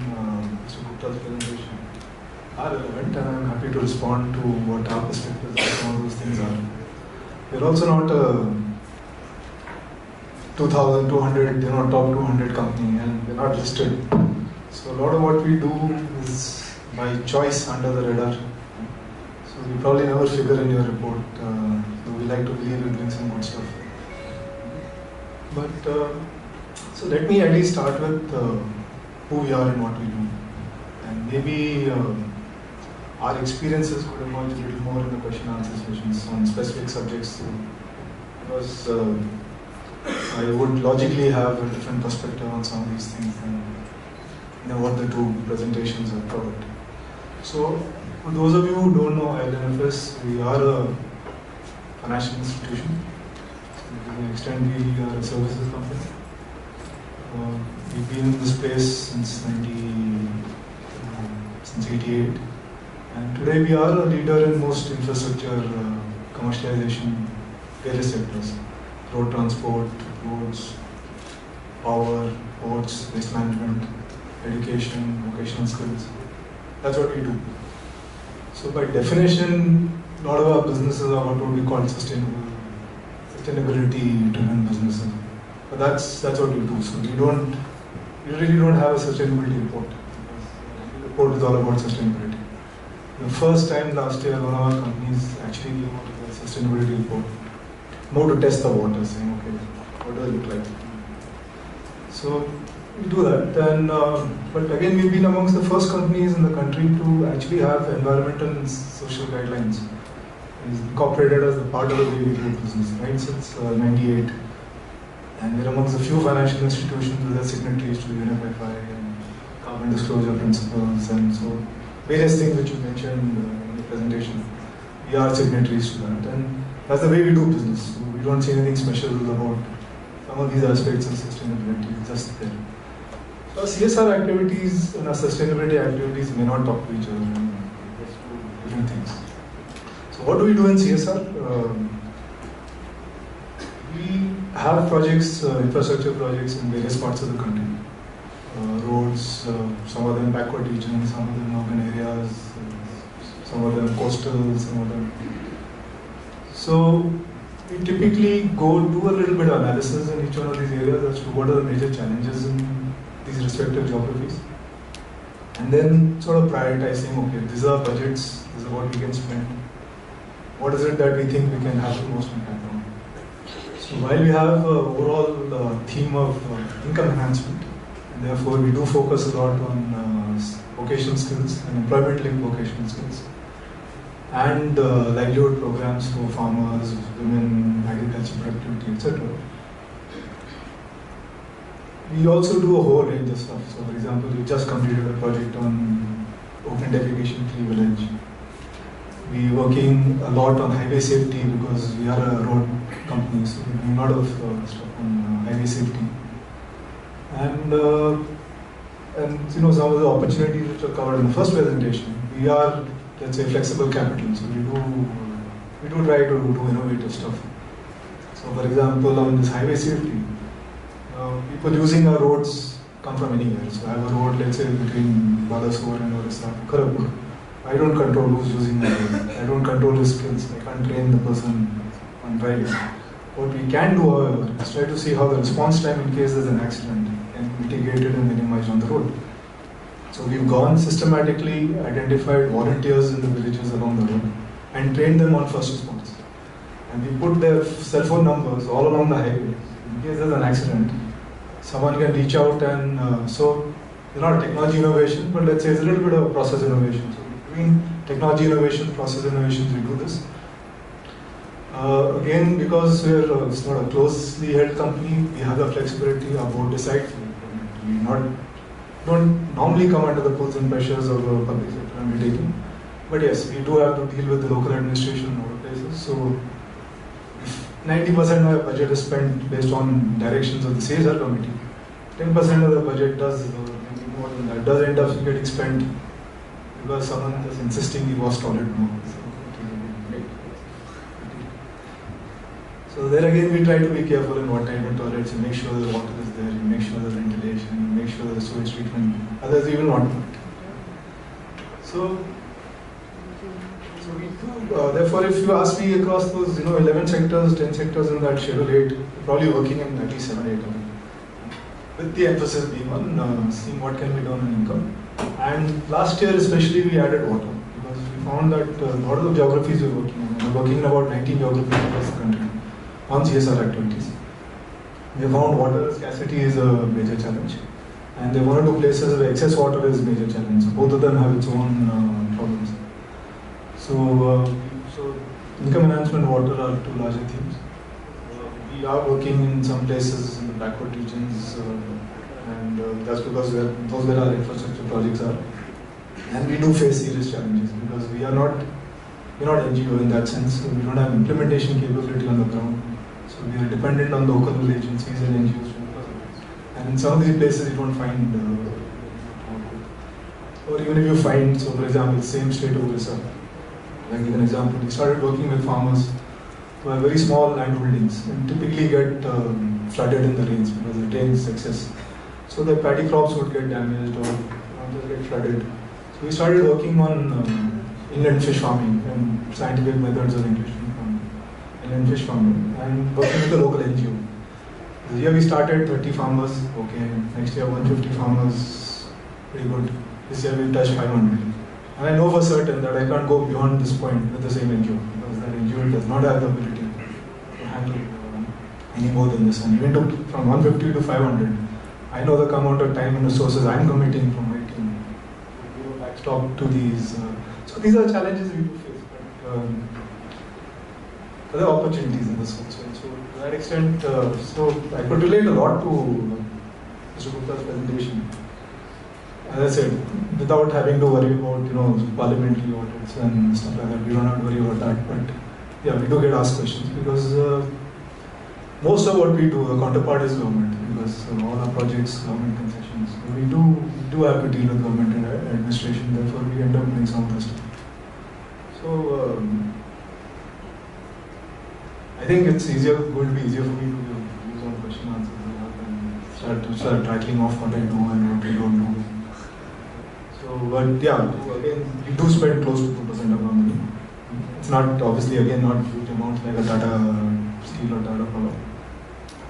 Mr. Gupta's presentation are relevant, and I'm happy to respond to what our perspectives on some of those things are. We're also not a 2,200, top 200 company, and we're not listed. So, a lot of what we do is by choice under the radar. So, we probably never figure in your report. So we like to believe we're doing some good stuff. But so let me at least start with who we are and what we do, and maybe our experiences could emerge a little more in the question and answer sessions on specific subjects, because I would logically have a different perspective on some of these things than what the two presentations have covered. So for those of you who don't know ILNFS, we are a financial institution. To the extent we are a services company. We've been in this space since 88, and today we are a leader in most infrastructure commercialization, various sectors: road transport, roads, power, ports, waste management, education, vocational skills. That's what we do. So by definition, a lot of our businesses are what would be called sustainability-driven businesses. But that's what we do. So we really don't have a sustainability report. The report is all about sustainability. The first time last year, one of our companies actually came out with a sustainability report, more to test the water, saying, okay, what does it look like? So we do that. And but again, we've been amongst the first companies in the country to actually have environmental and social guidelines is incorporated as a part of the way we do business, right? Since '98, and we're amongst the few financial institutions that are signatories to UNFFI and carbon disclosure principles, and so various things which you mentioned in the presentation. We are signatories to that, and that's the way we do business. So we don't see anything special about some of these aspects of sustainability. It's just there. So our CSR activities and our sustainability activities may not talk to each other, and just do different things. So what do we do in CSR? We have projects, infrastructure projects in various parts of the country. Roads, some of them backward regions, some of them urban areas, some of them coastal, some of them. So we typically go do a little bit of analysis in each one of these areas as to what are the major challenges in these respective geographies. And then sort of prioritizing, okay, these are budgets, this is what we can spend. What is it that we think we can have the most impact on? So while we have an overall theme of income enhancement, and therefore we do focus a lot on vocational skills and employment-linked vocational skills, and livelihood programs for farmers, women, agriculture productivity, etc. We also do a whole range of stuff. So for example, we just completed a project on open defecation-free village. We're working a lot on highway safety because we are a road company, so we're doing a lot of stuff on highway safety. And some of the opportunities which are covered in the first presentation, we are, let's say, flexible capital. So we do try to do innovative stuff. So for example, on this highway safety, people using our roads come from anywhere. So I have a road, let's say, between Balasore and Orissa, Kharagpur. I don't control who's using the road. I don't control his skills. I can't train the person on driving. What we can do, however, is try to see how the response time in case there's an accident can be mitigated and minimized on the road. So we've gone systematically, identified volunteers in the villages along the road and trained them on first response. And we put their cell phone numbers all along the highway. In case there's an accident, someone can reach out and so it's not technology innovation, but let's say it's a little bit of process innovation. So between technology innovation, process innovations, we do this. Again, because it's not a closely held company, we have the flexibility. Our board decides. We don't normally come under the pulls and pressures of a public sector undertaking. But yes, we do have to deal with the local administration in other places. So if 90% of our budget is spent based on directions of the CSR Committee, 10% of the budget does, maybe more than that, does end up getting spent because someone is insisting he was toilet more. So there again, we try to be careful in what type of toilets. You make sure the water is there. You make sure the ventilation. You make sure the sewage treatment. Otherwise, we will not do it. So we do. Therefore, if you ask me across those, 11 sectors, 10 sectors in that Schedule 8, we're probably working in at least 7, 8 of them. With the emphasis being on seeing what can be done on income. And last year, especially, we added water because we found that a lot of the geographies we're working on. We're working in about 19 geographies across the country on CSR activities. We have found water scarcity is a major challenge, and they're one or two places where excess water is a major challenge. So both of them have its own problems. So income enhancement, water are two larger themes. We are working in some places in the backward regions, and that's because those where our infrastructure projects are. And we do face serious challenges because we're not NGO in that sense. So we don't have implementation capability on the ground. So we are dependent on local agencies and NGOs. And in some of these places you don't find, or even if you find, so for example, same state of Orissa. I'll give an example. We started working with farmers who have very small land holdings and typically get flooded in the rains because the rain is excess. So the paddy crops would get damaged or they get flooded. So we started working on inland fish farming and scientific methods of English farming, inland fish farming, and working with the local NGO. This year we started 30 farmers, okay. Next year 150 farmers, pretty good. This year we've touched 500. And I know for certain that I can't go beyond this point with the same NGO because that NGO does not have the ability to handle any more than this. And even from 150 to 500, I know the amount of time and resources I'm committing from my team to give a backstop to these. So these are challenges we do face, but there are opportunities in this also. So to that extent, so I could relate a lot to Mr. Gupta's presentation. As I said, without having to worry about parliamentary audits and stuff like that, we don't have to worry about that. But yeah, we do get asked questions because most of what we do, the counterpart is government because all our projects, government concessions. So we do have to deal with government and administration. Therefore, we end up doing some of this stuff. So I think it's going to be easier for me to use on question answers and start tracking off what I know and what I don't know. So, but yeah, again, we do spend close to 2% of our money. It's not, obviously, again, not huge amounts like a Tata Steel or Tata Power.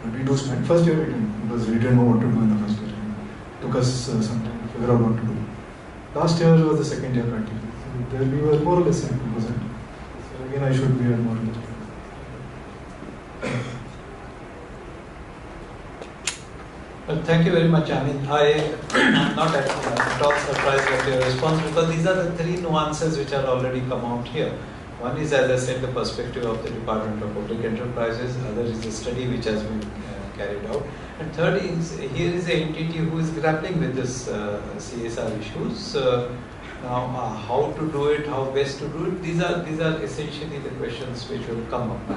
But we do spend. First year we didn't, because we didn't know what to do in the first year. It took us some time to figure out what to do. Last year was the second year practically. So there we were more or less at 2%. So again, I should be at more or less. Well, thank you very much. I mean, I am not at all surprised at your response because these are the three nuances which are already come out here. One is, as I said, the perspective of the Department of Public Enterprises. Other is the study which has been carried out. And third is, here is an entity who is grappling with this CSR issues. Now, how to do it, how best to do it, these are essentially the questions which will come up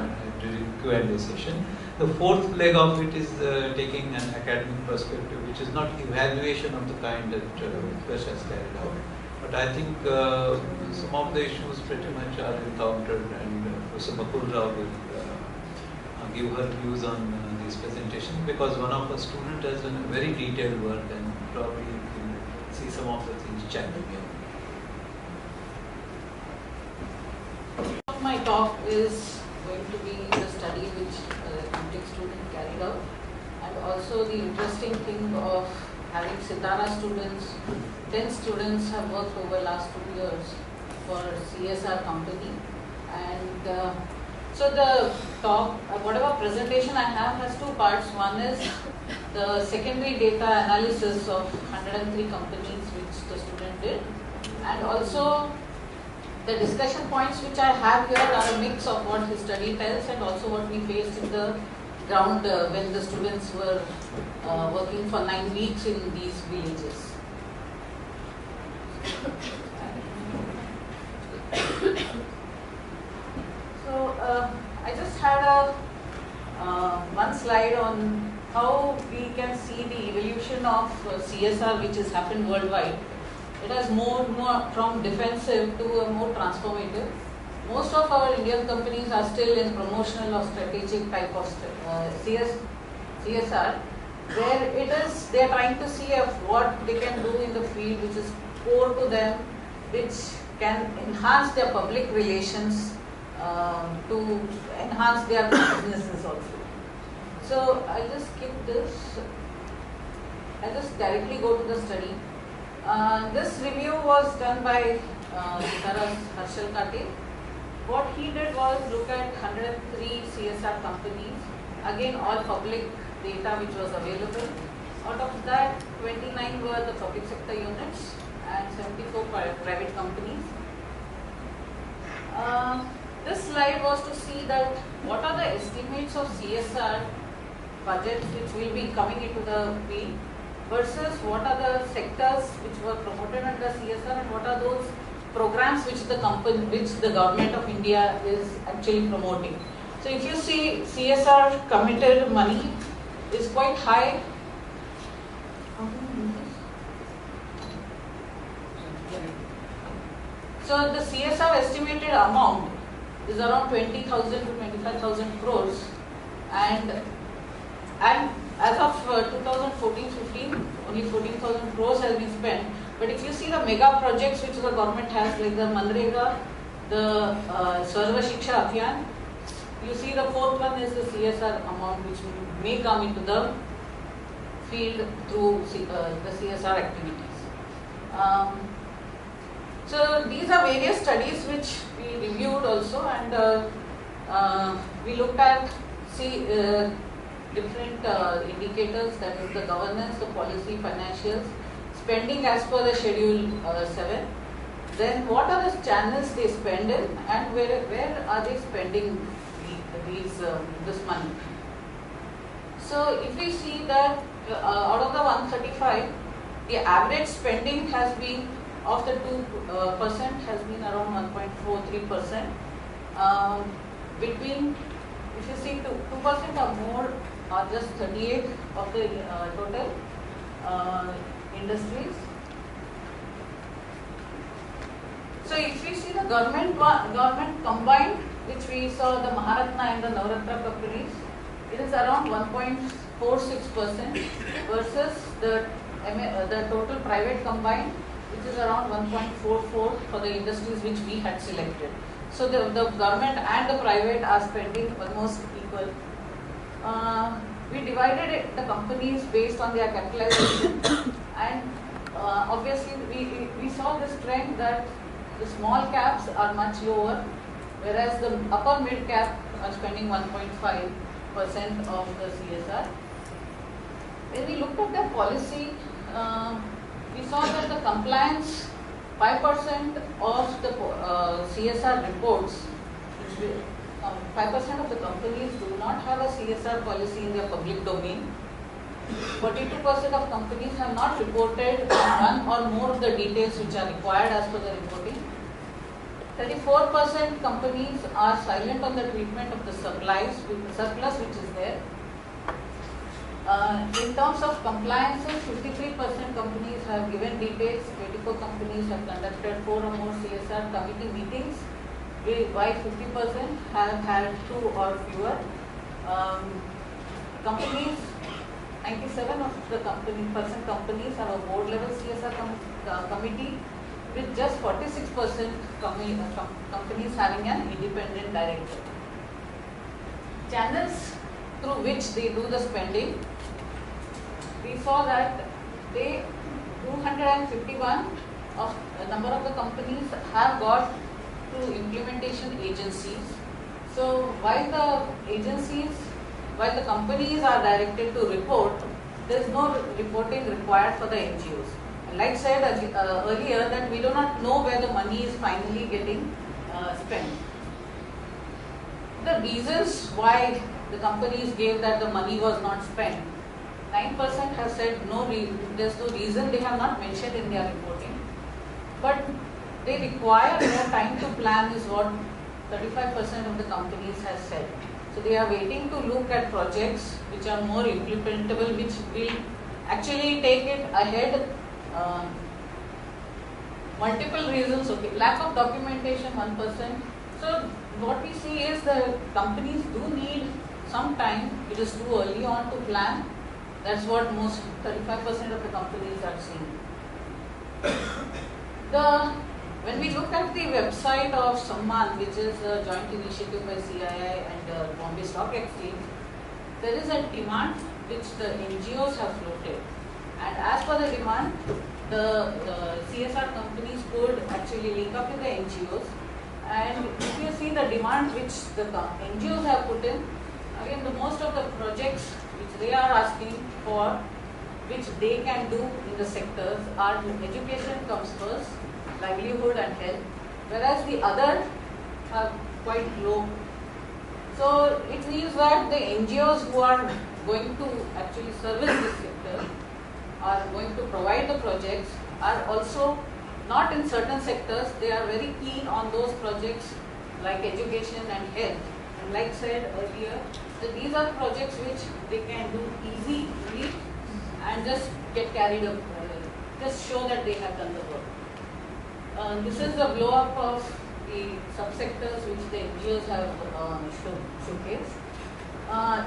during Q&A session. The fourth leg of it is taking an academic perspective, which is not evaluation of the kind that Utkarsh has carried out. But I think some of the issues pretty much are encountered, and Professor Bakul Rao will give her views on these presentations, because one of our students has done a very detailed work, and probably you can see some of the things chatting here. My talk is going to be the study which MTech student carried out, and also the interesting thing of having Sitara students. 10 students have worked over last 2 years for CSR company, and so the talk, whatever presentation I have, has 2 parts. One is the secondary data analysis of 103 companies which the student did, and also the discussion points which I have here are a mix of what his study tells and also what we faced in the ground when the students were working for 9 weeks in these villages. So I just had a one slide on how we can see the evolution of CSR which has happened worldwide. It has moved more from defensive to a more transformative. Most of our Indian companies are still in promotional or strategic type of CSR, where they are trying to see what they can do in the field which is core to them, which can enhance their public relations to enhance their businesses also. So I'll just skip this. I'll just directly go to the study. This review was done by Harshal Kate. What he did was look at 103 CSR companies, again all public data which was available. Out of that, 29 were the public sector units and 74 private companies. This slide was to see that what are the estimates of CSR budgets which will be coming into the field versus what are the sectors which were promoted under CSR and what are those programs which the government of India is actually promoting. So if you see CSR committed money is quite high. So the CSR estimated amount is around 20,000 to 25,000 crores, and as of 2014-15, only 14,000 crores has been spent. But if you see the mega projects which the government has, like the Manrega, the Sarva Shiksha Abhiyan, you see the 4th one is the CSR amount which may come into the field through the CSR activities. So these are various studies which we reviewed also, and we looked at different indicators, that is the governance, the policy, financials, spending as per the schedule 7. Then what are the channels they spend in, and where are they spending this money. So if we see that out of the 135, the average spending has been of the 2% has been around 1.43%. Between, if you see 2% or more, are just 38 of the total industries. So if we see the government combined, which we saw the Maharatna and the Navratna companies, it is around 1.46% versus the total private combined, which is around 1.44 for the industries which we had selected. So the government and the private are spending almost equal. We divided the companies based on their capitalization, and obviously we saw this trend that the small caps are much lower, whereas the upper mid cap are spending 1.5% of the CSR. When we looked at the policy, we saw that the compliance, 5% of the CSR reports, 5% of the companies do not have a CSR policy in their public domain. 42% of companies have not reported one or more of the details which are required as per the reporting. 34% companies are silent on the treatment of the surplus which is there. In terms of compliances, 53% companies have given details, 24 companies have conducted 4 or more CSR committee meetings, while 50% have had 2 or fewer. companies, 97% of the companies have a board level CSR committee, with just 46% companies having an independent director. Channels through which they do the spending, we saw that 251 of a number of the companies have got to implementation agencies. So while the companies are directed to report, there is no reporting required for the NGOs. Like said earlier, that we do not know where the money is finally getting spent. The reasons why the companies gave that the money was not spent, 9% have said there's no reason, they have not mentioned in their reporting. But they require more time to plan is what 35% of the companies have said. So they are waiting to look at projects which are more implementable, which will actually take it ahead. Multiple reasons, okay, lack of documentation 1%. So what we see is the companies do need some time. It is too early on to plan. That's what most 35% of the companies are seeing. When we look at the website of Samman, which is a joint initiative by CII and Bombay Stock Exchange, there is a demand which the NGOs have floated. And as per the demand, the CSR companies could actually link up with the NGOs. And if you see the demand which the NGOs have put in, again, the most of the projects which they are asking for, which they can do in the sectors, are education comes first, livelihood and health, whereas the other are quite low. So it means that the NGOs who are going to actually service this sector, are going to provide the projects, are also not in certain sectors. They are very keen on those projects like education and health. And like said earlier, that these are projects which they can do easily and just get carried up, just show that they have done the work. This is the blow up of the subsectors which the NGOs have showcased.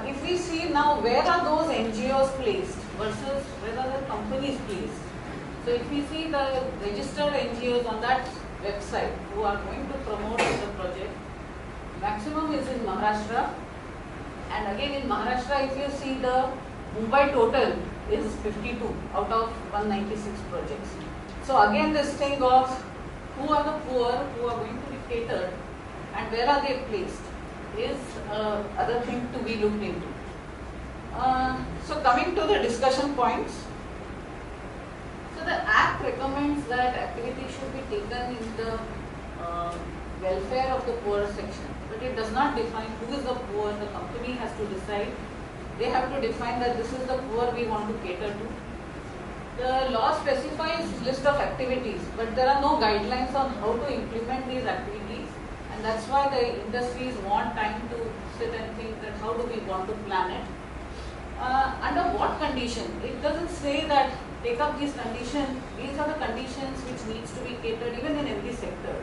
If we see now where are those NGOs placed versus where are the companies placed. So if we see the registered NGOs on that website who are going to promote the project, maximum is in Maharashtra. And again in Maharashtra, if you see the Mumbai total is 52 out of 196 projects. So again this thing of who are the poor who are going to be catered and where are they placed is other thing to be looked into. So coming to the discussion points. So the Act recommends that activities should be taken in the welfare of the poor section, but it does not define who is the poor. The company has to decide. They have to define that this is the poor we want to cater to. The law specifies list of activities, but there are no guidelines on how to implement these activities, and that's why the industries want time to sit and think that how do we want to plan it. Under what condition? It doesn't say that take up these conditions. These are the conditions which needs to be catered even in every sector.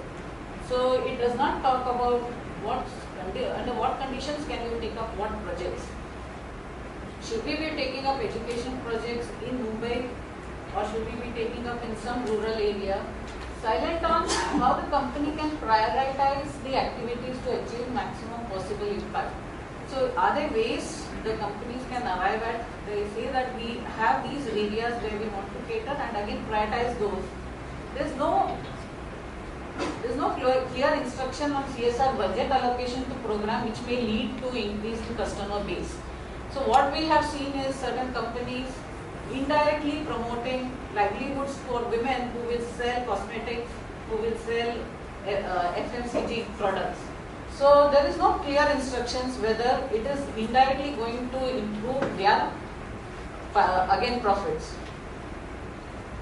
So it does not talk about under what conditions can you take up what projects. Should we be taking up education projects in Mumbai, or should we be taking up in some rural area? Silent on how the company can prioritize the activities to achieve maximum possible impact. So are there ways the companies can arrive at? They say that we have these areas where we want to cater and again prioritize those. There's no clear instruction on CSR budget allocation to program which may lead to increase in customer base. So what we have seen is certain companies indirectly promoting livelihoods for women who will sell cosmetics, who will sell FMCG products. So there is no clear instructions whether it is indirectly going to improve their again profits.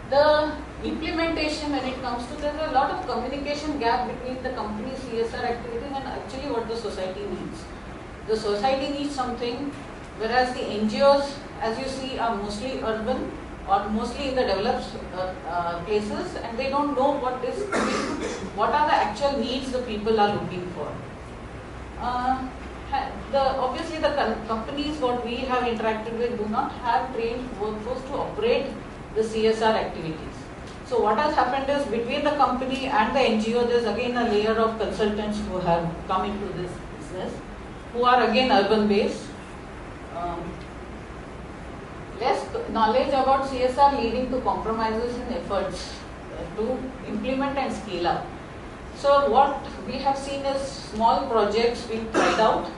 The implementation, when it comes to, there is a lot of communication gap between the company's CSR activities and actually what the society needs. The society needs something, whereas the NGOs, as you see, are mostly urban or mostly in the developed places, and they don't know what are the actual needs the people are looking for. obviously the companies what we have interacted with do not have trained workforce to operate the CSR activities. So what has happened is between the company and the NGO, there's again a layer of consultants who have come into this business, who are again urban based. Less knowledge about CSR leading to compromises in efforts to implement and scale up. So what we have seen is small projects being tried out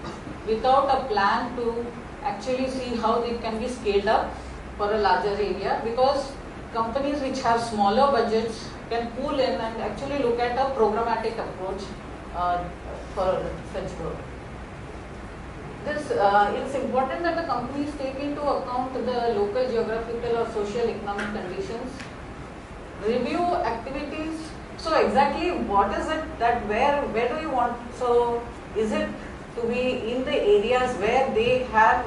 without a plan to actually see how they can be scaled up for a larger area, because companies which have smaller budgets can pool in and actually look at a programmatic approach for such growth. It's important that the companies take into account the local geographical or social economic conditions, review activities. So exactly what is it that where do you want? So is it to be in the areas where they have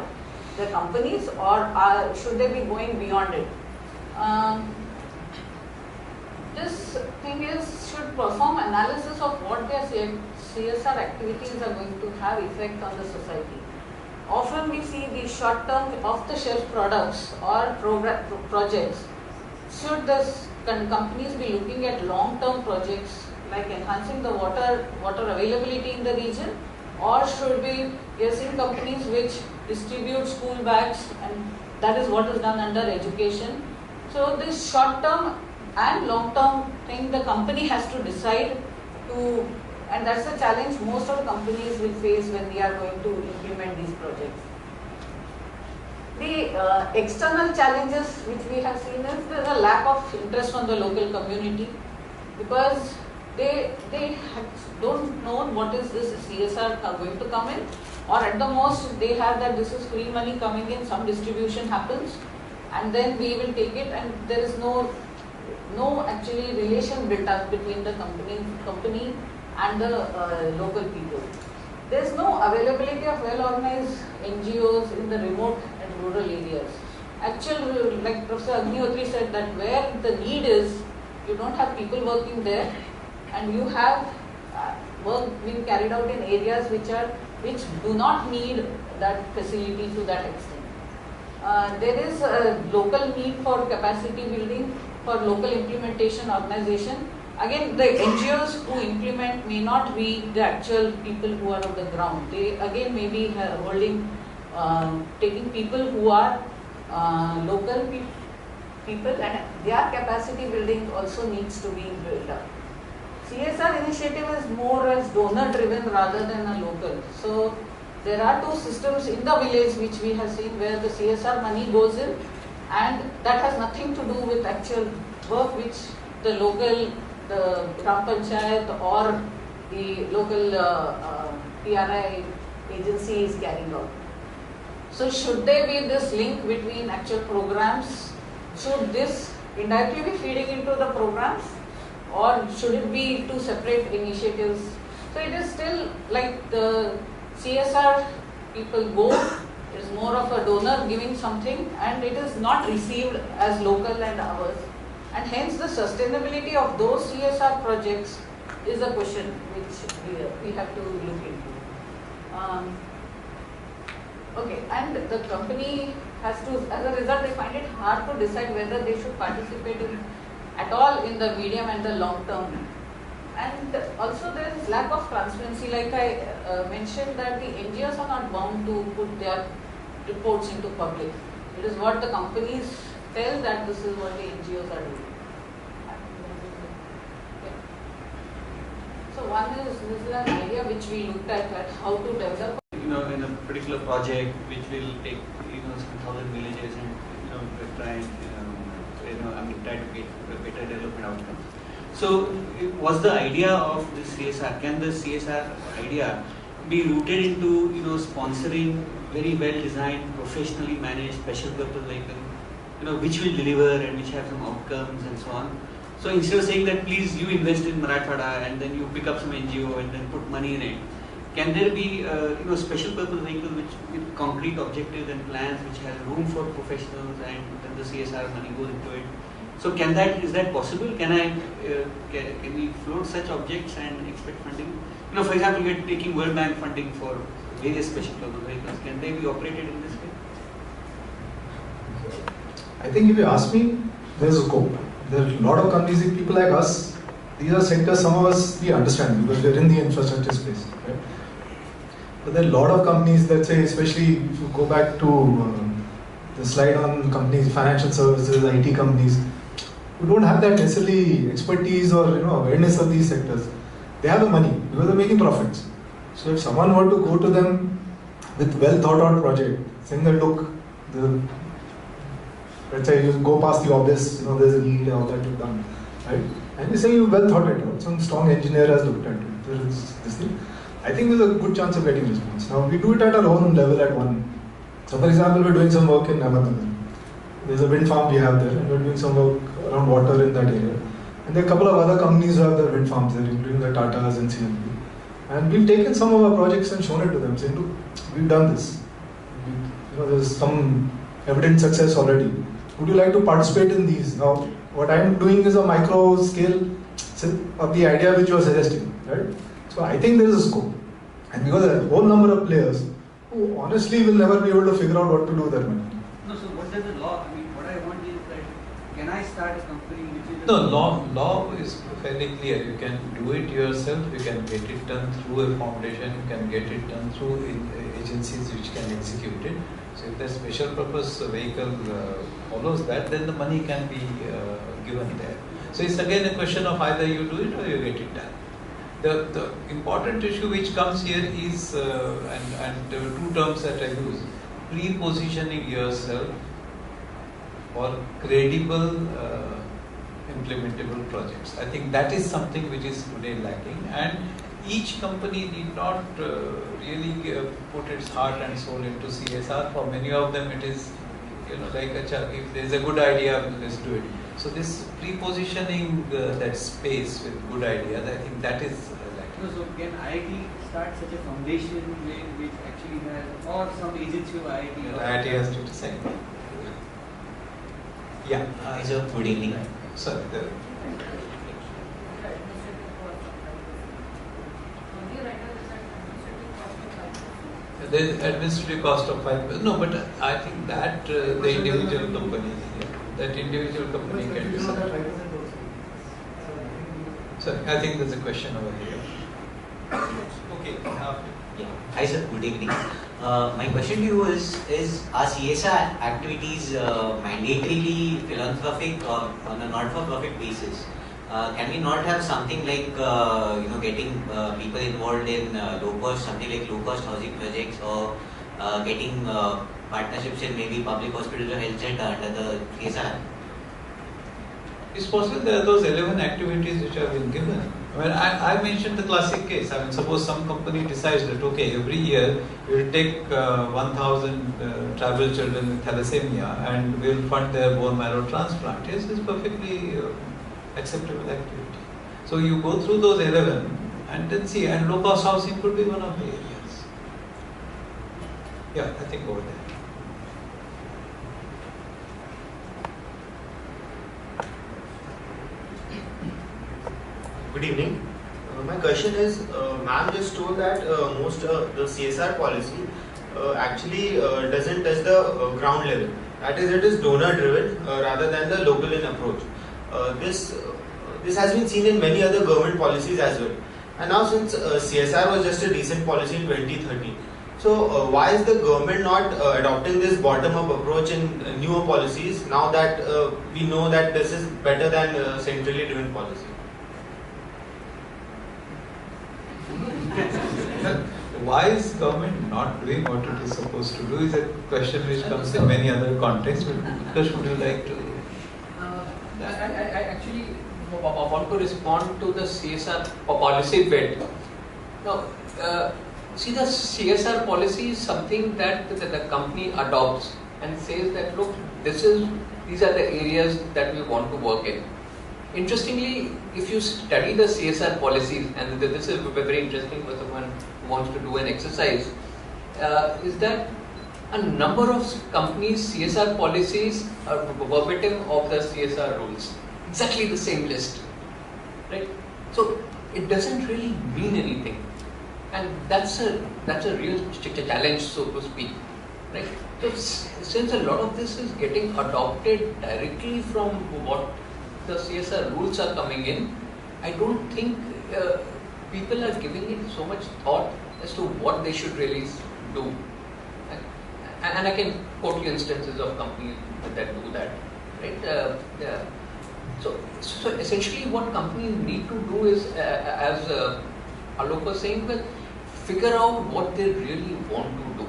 the companies, or should they be going beyond it? This thing should perform analysis of what their CSR activities are going to have effect on the society. Often we see these short-term, off-the-shelf products or projects. Should this companies be looking at long-term projects like enhancing the water availability in the region, or should we are seeing companies which distribute school bags, and that is what is done under education. So this short-term and long-term thing the company has to decide to, and that's the challenge most of the companies will face when they are going to implement these projects. The external challenges which we have seen is there is a lack of interest from the local community, because they don't know what is this CSR going to come in, or at the most they have that this is free money coming in, some distribution happens and then we will take it, and there is no actually relation built up between the company and the local people. There is no availability of well-organized NGOs in the remote and rural areas. Actually, like Professor Agnihotri said, that where the need is, you don't have people working there, and you have work being carried out in areas which do not need that facility to that extent. There is a local need for capacity building for local implementation organization. Again, the NGOs who implement may not be the actual people who are on the ground. They again may be taking people who are local people, and their capacity building also needs to be built up. CSR initiative is more as donor driven rather than a local. So there are two systems in the village which we have seen where the CSR money goes in, and that has nothing to do with actual work which the local, the Gram Panchayat or the local PRI agency is carrying out. So should there be this link between actual programs? Should this indirectly be feeding into the programs, or should it be two separate initiatives? So it is still like the CSR people go, it is more of a donor giving something, and it is not received as local and ours. And hence the sustainability of those CSR projects is a question which we have to look into. Okay, and the company has to, as a result, they find it hard to decide whether they should participate at all in the medium and the long term. And also there is lack of transparency. Like I mentioned, that the NGOs are not bound to put their reports into public. It is what the companies tell that this is what the NGOs are doing. Okay. So one is, this is an idea which we looked at how to develop. In a particular project which will take some 1,000 villages, and we're trying try to get a better development outcomes. So what's the idea of this CSR? Can the CSR idea be rooted into sponsoring very well designed, professionally managed special purpose vehicle, which will deliver and which have some outcomes and so on? So instead of saying that please you invest in Marathwada and then you pick up some NGO and then put money in it, can there be special purpose vehicle with concrete objectives and plans which has room for professionals, and then the CSR money goes into it? So is that possible? Can we float such objects and expect funding? For example, we are taking World Bank funding for various special purpose vehicles, can they be operated in this way? I think if you ask me, there's a scope. There are a lot of companies, people like us, these are sectors some of us we understand because we're in the infrastructure space. Right? But there are a lot of companies that say, especially if you go back to the slide on companies, financial services, IT companies, who don't have that necessarily expertise or awareness of these sectors. They have the money because they're making profits. So if someone were to go to them with well thought out project, saying that look, let's say you go past the obvious, there's a need, all that you've done, right? And you say you well thought it out, some strong engineer has looked at it. There is this thing. I think there's a good chance of getting response. Now we do it at our own level at one. So for example, we're doing some work in Ahmednagar. There's a wind farm we have there, and we're doing some work around water in that area. And there are a couple of other companies who have their wind farms there, including the Tatas and CLP. And we've taken some of our projects and shown it to them, saying, look, we've done this. There's some evident success already. Would you like to participate in these? Now, what I'm doing is a micro scale of the idea which you are suggesting, right? So I think there is a scope. And because there are a whole number of players who honestly will never be able to figure out what to do with their money. No, so what does the law, what I want is that, can I start a company which is... No, law is fairly clear. You can do it yourself, you can get it done through a foundation, you can get it done through agencies which can execute it. So if the special purpose vehicle follows that, then the money can be given there. So it's again a question of either you do it or you get it done. The important issue which comes here is, and there are two terms that I use, pre-positioning yourself for credible implementable projects. I think that is something which is today lacking, and each company need not really put its heart and soul into CSR. For many of them it is, like if there's a good idea, let's do it. So this pre-positioning that space with good ideas, I think that is lacking. No, so can IIT start such a foundation which actually has, or some agency of IIT? IIT has to decide. Yeah. Sir, good evening. Sir, the administrative cost of 5. No, but I think that the individual company, can decide. So I think there's a question over here. Okay. Hi sir, good evening. My question to you is are CSR activities mandatorily philanthropic or on a not-for-profit basis? Can we not have something like getting people involved in something like low-cost housing projects, or getting partnerships in maybe public hospitals or health center under the CSR? It's possible there are those 11 activities which have been given. I mentioned the classic case. Suppose some company decides that, okay, every year we will take 1,000 tribal children with thalassemia and we will fund their bone marrow transplant. Yes, it's perfectly acceptable activity. So you go through those 11 and then see, and low cost housing could be one of the areas. Yeah, I think over there. Good evening. My question is, ma'am just told that most the CSR policy actually doesn't touch the ground level. That is, it is donor driven rather than the local in approach. This has been seen in many other government policies as well. And now since CSR was just a recent policy in 2013, so why is the government not adopting this bottom-up approach in newer policies now that we know that this is better than centrally driven policy? Why is government not doing what it is supposed to do is a question which comes in many other contexts. But Utkarsh, would you like to? I actually want to respond to the CSR policy bit. Now, see, the CSR policy is something that the company adopts and says that, look, these are the areas that we want to work in. Interestingly, if you study the CSR policies, and this is very interesting for someone who wants to do an exercise, is that a number of companies' CSR policies are verbatim of the CSR rules. Exactly the same list, right? So it doesn't really mean anything. And that's a real challenge, so to speak, right? So since a lot of this is getting adopted directly from what the CSR rules are coming in, I don't think people are giving it so much thought as to what they should really do. And I can quote you instances of companies that do that, right? So essentially what companies need to do is, as Alok was saying, well, figure out what they really want to do.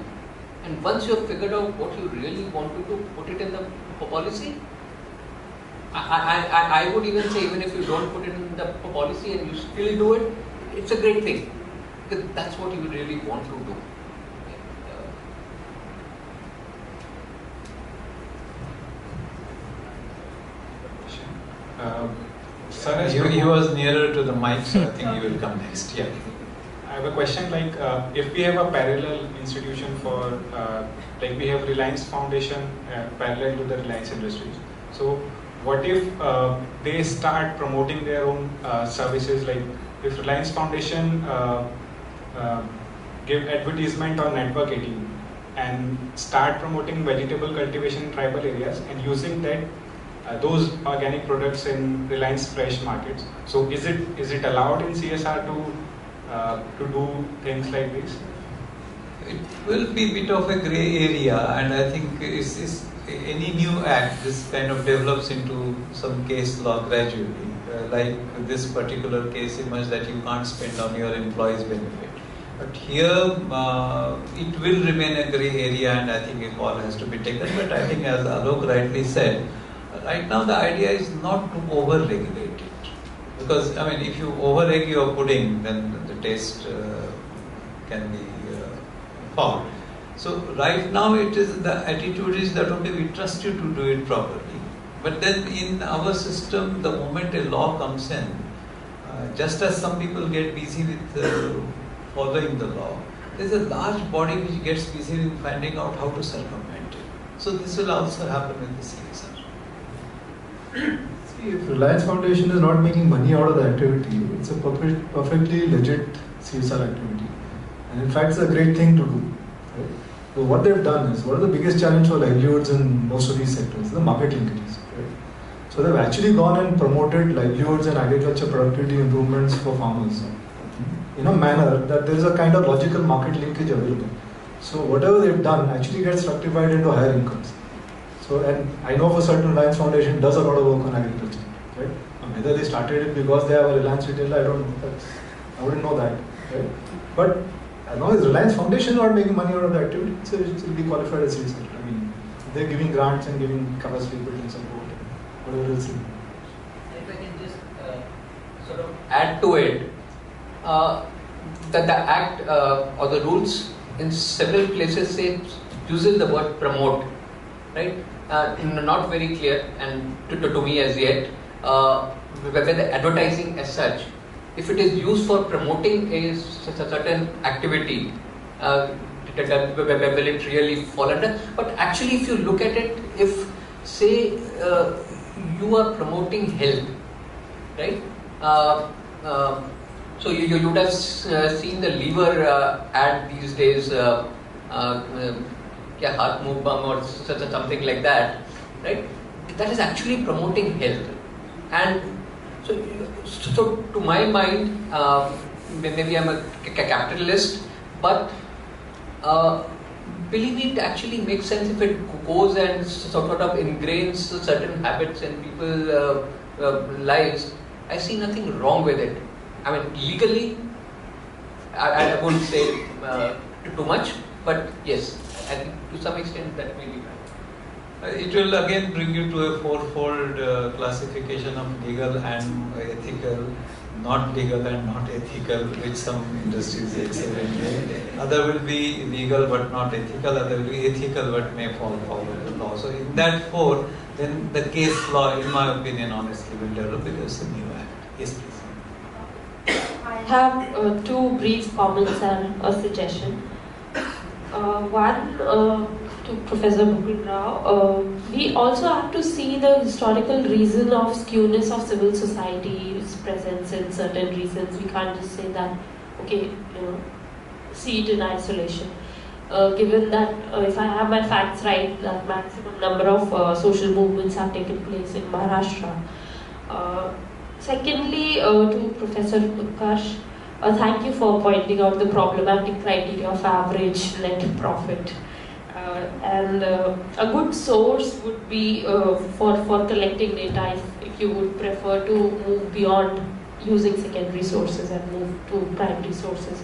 And once you have figured out what you really want to do, put it in the policy. I would even say, even if you don't put it in the policy and you still do it, it's a great thing. Because that's what you really want to do. He was nearer to the mic, so I think he will come next. Yeah. I have a question, like if we have a parallel institution for, like we have Reliance Foundation parallel to the Reliance Industries. So what if they start promoting their own services, like if Reliance Foundation give advertisement on Network 18 and start promoting vegetable cultivation in tribal areas and using that those organic products in Reliance Fresh markets. So is it allowed in CSR to do things like this? It will be a bit of a grey area, and I think is any new act, this kind of develops into some case law gradually. Like this particular case emerged that you can't spend on your employees' benefit. But here it will remain a grey area, and I think a call has to be taken. But I think, as Alok rightly said, right now the idea is not to over-regulate it. Because, I mean, if you over-egg your pudding, then the taste can be foul. So right now the attitude is that okay, we trust you to do it properly. But then in our system, the moment a law comes in, just as some people get busy with following the law, there's a large body which gets busy with finding out how to circumvent it. So this will also happen with the CSR. See, if Reliance Foundation is not making money out of the activity, it's a perfectly legit CSR activity. And in fact, it's a great thing to do. Right? So what they've done is, what are the biggest challenge for livelihoods in most of these sectors? The market linkages. Right? So they've actually gone and promoted livelihoods and agriculture productivity improvements for farmers in a manner that there is a kind of logical market linkage available. So whatever they've done actually gets fructified into higher incomes. So, and I know for certain Reliance Foundation does a lot of work on agriculture, right? Whether they started it because they have a Reliance retailer, I don't know. I wouldn't know that, right? But as long as Reliance Foundation is not making money out of the activity, so it will be qualified as CSR. I mean, they're giving grants and giving capacity building support, whatever else. If I can just sort of add to it, that the act or the rules in several places say uses the word promote, right? Not very clear, and to me as yet, whether the advertising as such, if it is used for promoting a certain activity, will it really fall under? But actually, if you look at it, if say you are promoting health, right? So you would have seen the liver ad these days, heart move bum or something like that, right? That is actually promoting health. And so to my mind, maybe I'm a capitalist, but believe me, it actually makes sense if it goes and sort of ingrains certain habits in people's lives. I see nothing wrong with it. I mean, legally, I wouldn't say too much, but yes, I think to some extent that may be right. It will again bring you to a fourfold classification of legal and ethical, not legal and not ethical, which some industries excel in. Other will be legal but not ethical, other will be ethical but may follow the law. So in that four, then the case law, in my opinion, honestly, will develop because it's a new act. Yes, please. I have two brief comments and a suggestion. One to Professor Mukul Rao. We also have to see the historical reason of skewness of civil society's presence in certain reasons. We can't just say that, okay, see it in isolation. Given that if I have my facts right, that maximum number of social movements have taken place in Maharashtra. Secondly, to Professor Utkarsh, thank you for pointing out the problematic criteria of average net profit. And a good source would be for collecting data if you would prefer to move beyond using secondary sources and move to primary sources.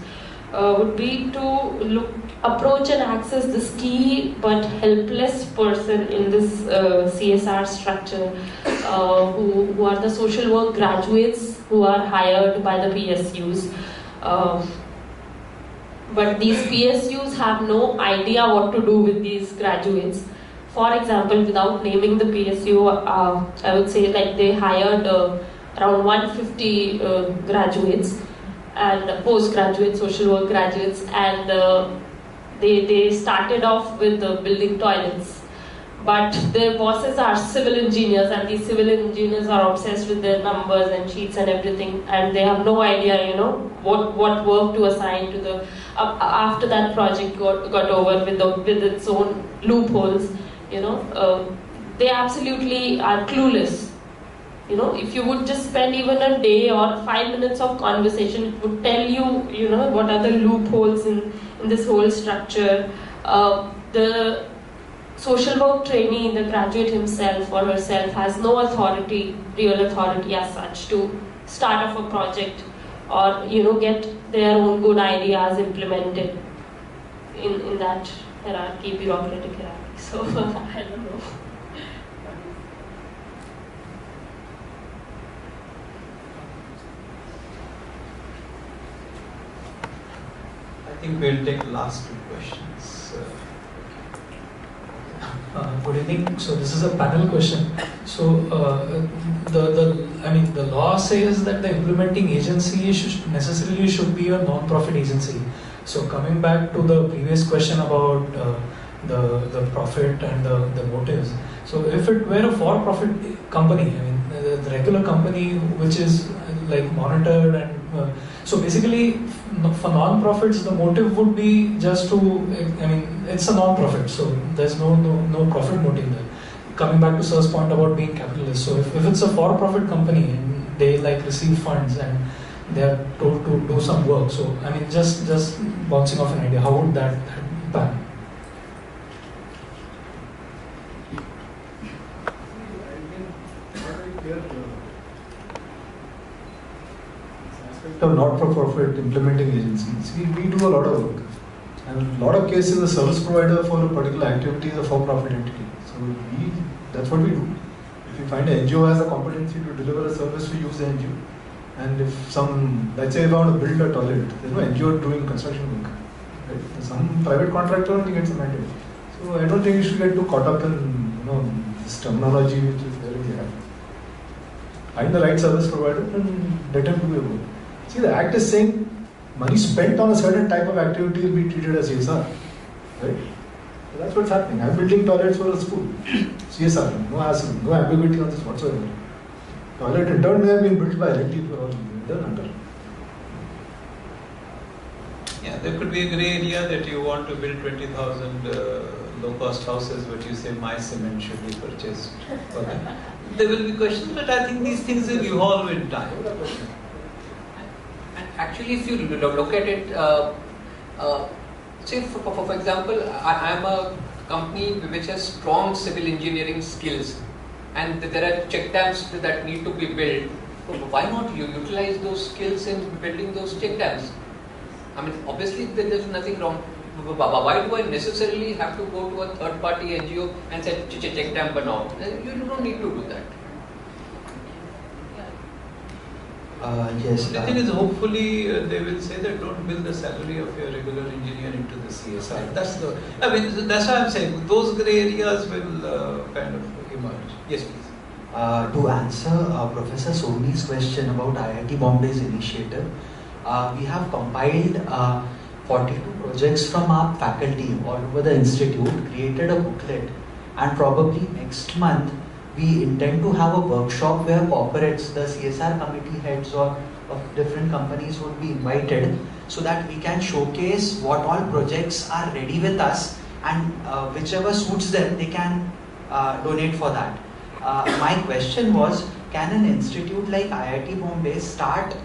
Would be to approach and access this key but helpless person in this CSR structure, who are the social work graduates who are hired by the PSUs. But these PSUs have no idea what to do with these graduates. For example, without naming the PSU, I would say like they hired around 150 graduates and postgraduate social work graduates, and they started off with building toilets. But their bosses are civil engineers, and these civil engineers are obsessed with their numbers and sheets and everything, and they have no idea, what work to assign to the. After that project got over with its own loopholes, they absolutely are clueless. If you would just spend even a day or 5 minutes of conversation, it would tell you, what are the loopholes in this whole structure. The social work trainee, the graduate himself or herself, has no authority, real authority as such, to start off a project or get their own good ideas implemented in that hierarchy, bureaucratic hierarchy. So I don't know. I think we'll take the last two questions. Good evening. So this is a panel question. So the law says that the implementing agency necessarily should be a non-profit agency. So coming back to the previous question about the profit and the motives. So if it were a for-profit company, the regular company which is like monitored and so basically for non-profits the motive would be just to, it's a non-profit, so there's no profit motive there. Coming back to Sir's point about being capitalist, so if it's a for-profit company and they receive funds and they are told to do some work, so just bouncing off an idea, how would that pan? Of not-for-profit implementing agencies, we do a lot of work. And in a lot of cases, the service provider for a particular activity is a for-profit entity. So that's what we do. If we find an NGO has a competency to deliver a service, we use the NGO. And if let's say if I want to build a toilet, there's no NGO doing construction work. Right? Some private contractor only gets a mandate. So I don't think you should get too caught up in this terminology which is there in the act. Find the right service provider and let him do your work. See, the Act is saying money spent on a certain type of activity will be treated as CSR, right? So that's what's happening. I'm building toilets for a school. CSR, no hassle, no ambiguity on this whatsoever. Toilet in turn may have been built by L&T for all done under. Yeah, there could be a grey area that you want to build 20,000 low-cost houses, but you say my cement should be purchased. Okay. There will be questions, but I think these things will evolve in time. Actually, if you look at it, say for example, I am a company which has strong civil engineering skills, and there are check dams that need to be built. So why not you utilize those skills in building those check dams? Obviously there is nothing wrong. Why do I necessarily have to go to a third-party NGO and say check dam banao? You don't need to do that. Yes. The thing is, hopefully they will say that don't bill the salary of your regular engineer into the CSR. That's why I'm saying those grey areas will kind of emerge. Yes, please. To answer Professor Soni's question about IIT Bombay's initiative, we have compiled 42 projects from our faculty all over the institute, created a booklet, and probably next month we intend to have a workshop where corporates, the CSR committee heads of different companies would be invited, so that we can showcase what all projects are ready with us, and whichever suits them, they can donate for that. My question was, can an institute like IIT Bombay start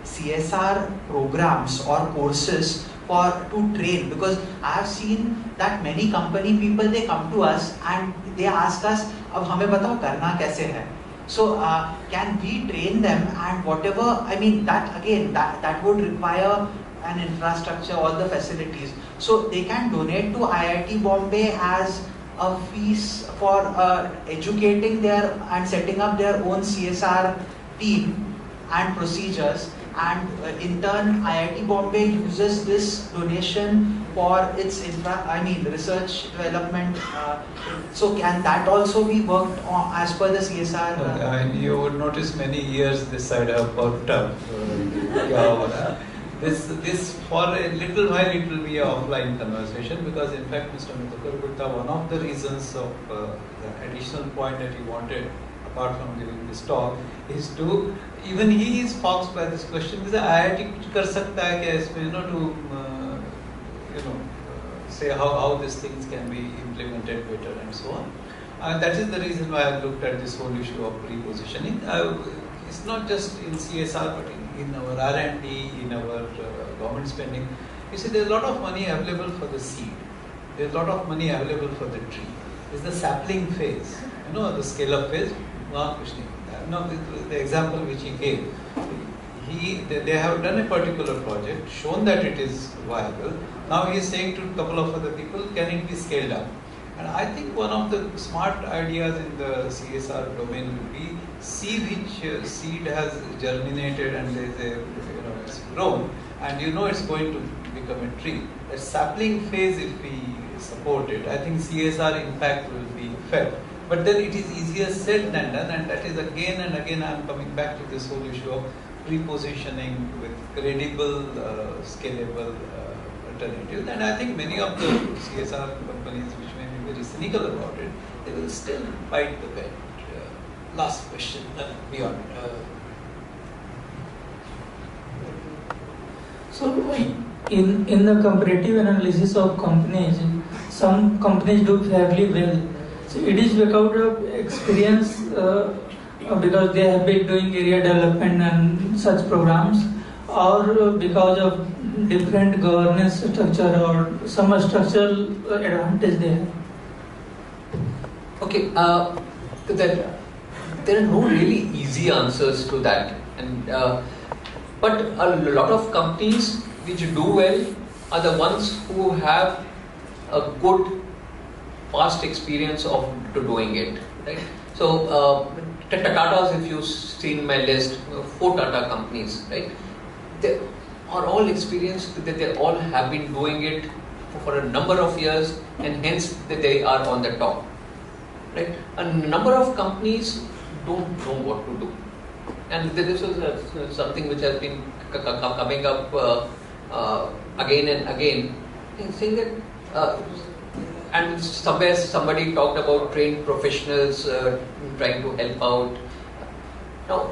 CSR programs or courses to train? Because I have seen that many company people, they come to us and they ask us, "Ab hame batao karna kaise hai?" So can we train them, and whatever, I mean, that again, that would require an infrastructure, all the facilities. So they can donate to IIT Bombay as a fees for educating their and setting up their own CSR team and procedures, and in turn IIT Bombay uses this donation for its research development. So can that also be worked on as per the CSR? You would notice many years this side have perked up. This for a little while it will be an offline conversation, because in fact Mr. Madhukar Gupta, one of the reasons of the additional point that he wanted, apart from giving this talk, is to, even he is foxed by this question, is IIT kuch kar sakta hai kya isme, to say how these things can be implemented better and so on. That is the reason why I looked at this whole issue of repositioning. It's not just in CSR, but in our R&D, in our government spending. You see, there's a lot of money available for the seed. There's a lot of money available for the tree. It's the sapling phase, the scale-up phase. No, the example which he gave, they have done a particular project, shown that it is viable. Now he is saying to a couple of other people, can it be scaled up? And I think one of the smart ideas in the CSR domain would be, see which seed has germinated and it's grown, and it's going to become a tree. That sapling phase, if we support it, I think CSR impact will be felt. But then it is easier said than done, and that is again and again I am coming back to this whole issue of repositioning with credible, scalable alternatives. And I think many of the CSR companies which may be very cynical about it, they will still bite the bait. Last question, beyond. So, in the comparative analysis of companies, some companies do fairly well. So it is because of experience, because they have been doing area development and such programs, or because of different governance structure or some structural advantage they have. Okay, there are no really easy answers to that, and but a lot of companies which do well are the ones who have a good past experience of doing it, right? So Tata's, if you've seen my list, 4 Tata companies, right? They are all experienced, that they all have been doing it for a number of years, and hence they are on the top, right? A number of companies don't know what to do, and this is something which has been coming up again and again, saying that and somewhere somebody talked about trained professionals trying to help out. Now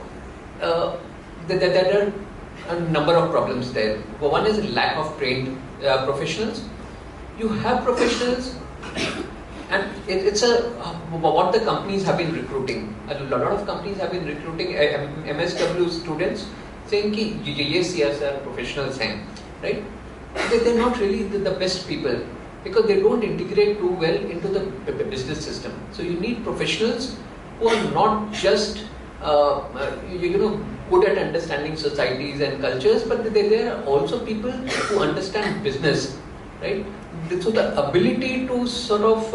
there are a number of problems there. One is lack of trained professionals. You have professionals, and it's what the companies have been recruiting. A lot of companies have been recruiting MSW students, saying कि ये CSR professionals हैं, right? They're not really the best people, because they don't integrate too well into the business system. So you need professionals who are not just good at understanding societies and cultures, but they are also people who understand business, right? So the ability to sort of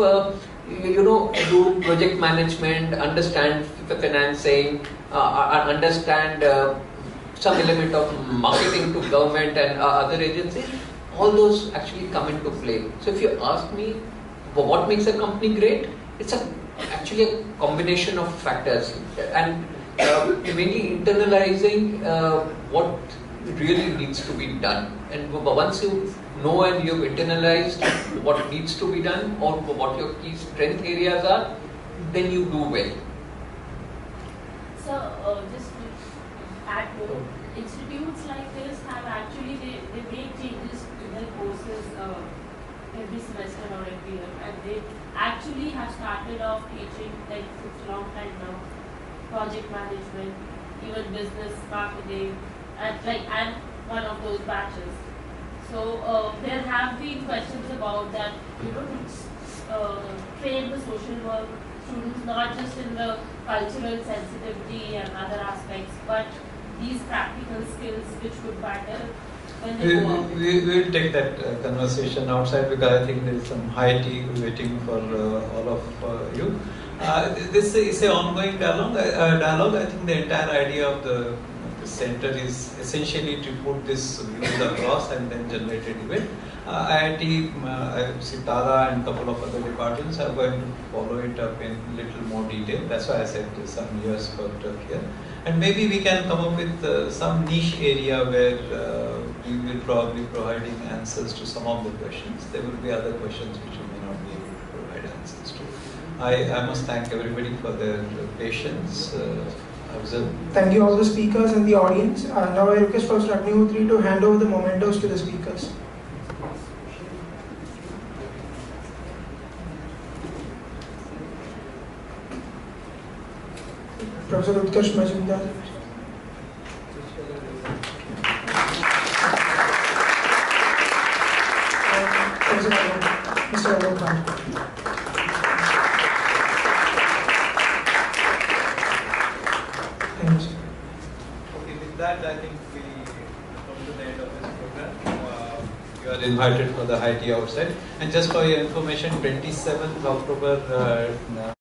do project management, understand financing, understand some element of marketing to government and other agencies, all those actually come into play. So if you ask me what makes a company great, it's actually a combination of factors, and mainly internalizing what really needs to be done. And once you know and you've internalized what needs to be done or what your key strength areas are, then you do well. just to add more, institutes like this have actually, they make changes to their courses every semester or every year, and they actually have started off teaching, like since a long time now, project management, even business marketing, and one of those batches. So there have been questions about that, to train the social work students not just in the cultural sensitivity and other aspects, but these practical skills which would matter when they go out. We will take that conversation outside, because I think there is some high tea waiting for all of you. This is an ongoing dialogue. I think the entire idea of the center is essentially to put this views across and then generate a debate. IIT, Sitara and a couple of other departments are going to follow it up in little more detail. That's why I said there's some years per here. And maybe we can come up with some niche area where we will probably be providing answers to some of the questions. There will be other questions which we may not be able to provide answers to. I must thank everybody for their patience. Thank you all the speakers and the audience. Now I request Prof. Agnihotri to hand over the mementos to the speakers. Professor Utkarsh Majumdar. Mr. Alok. Okay, with that, I think we come to the end of this program. You are invited for the high tea outside. And just for your information, 27th October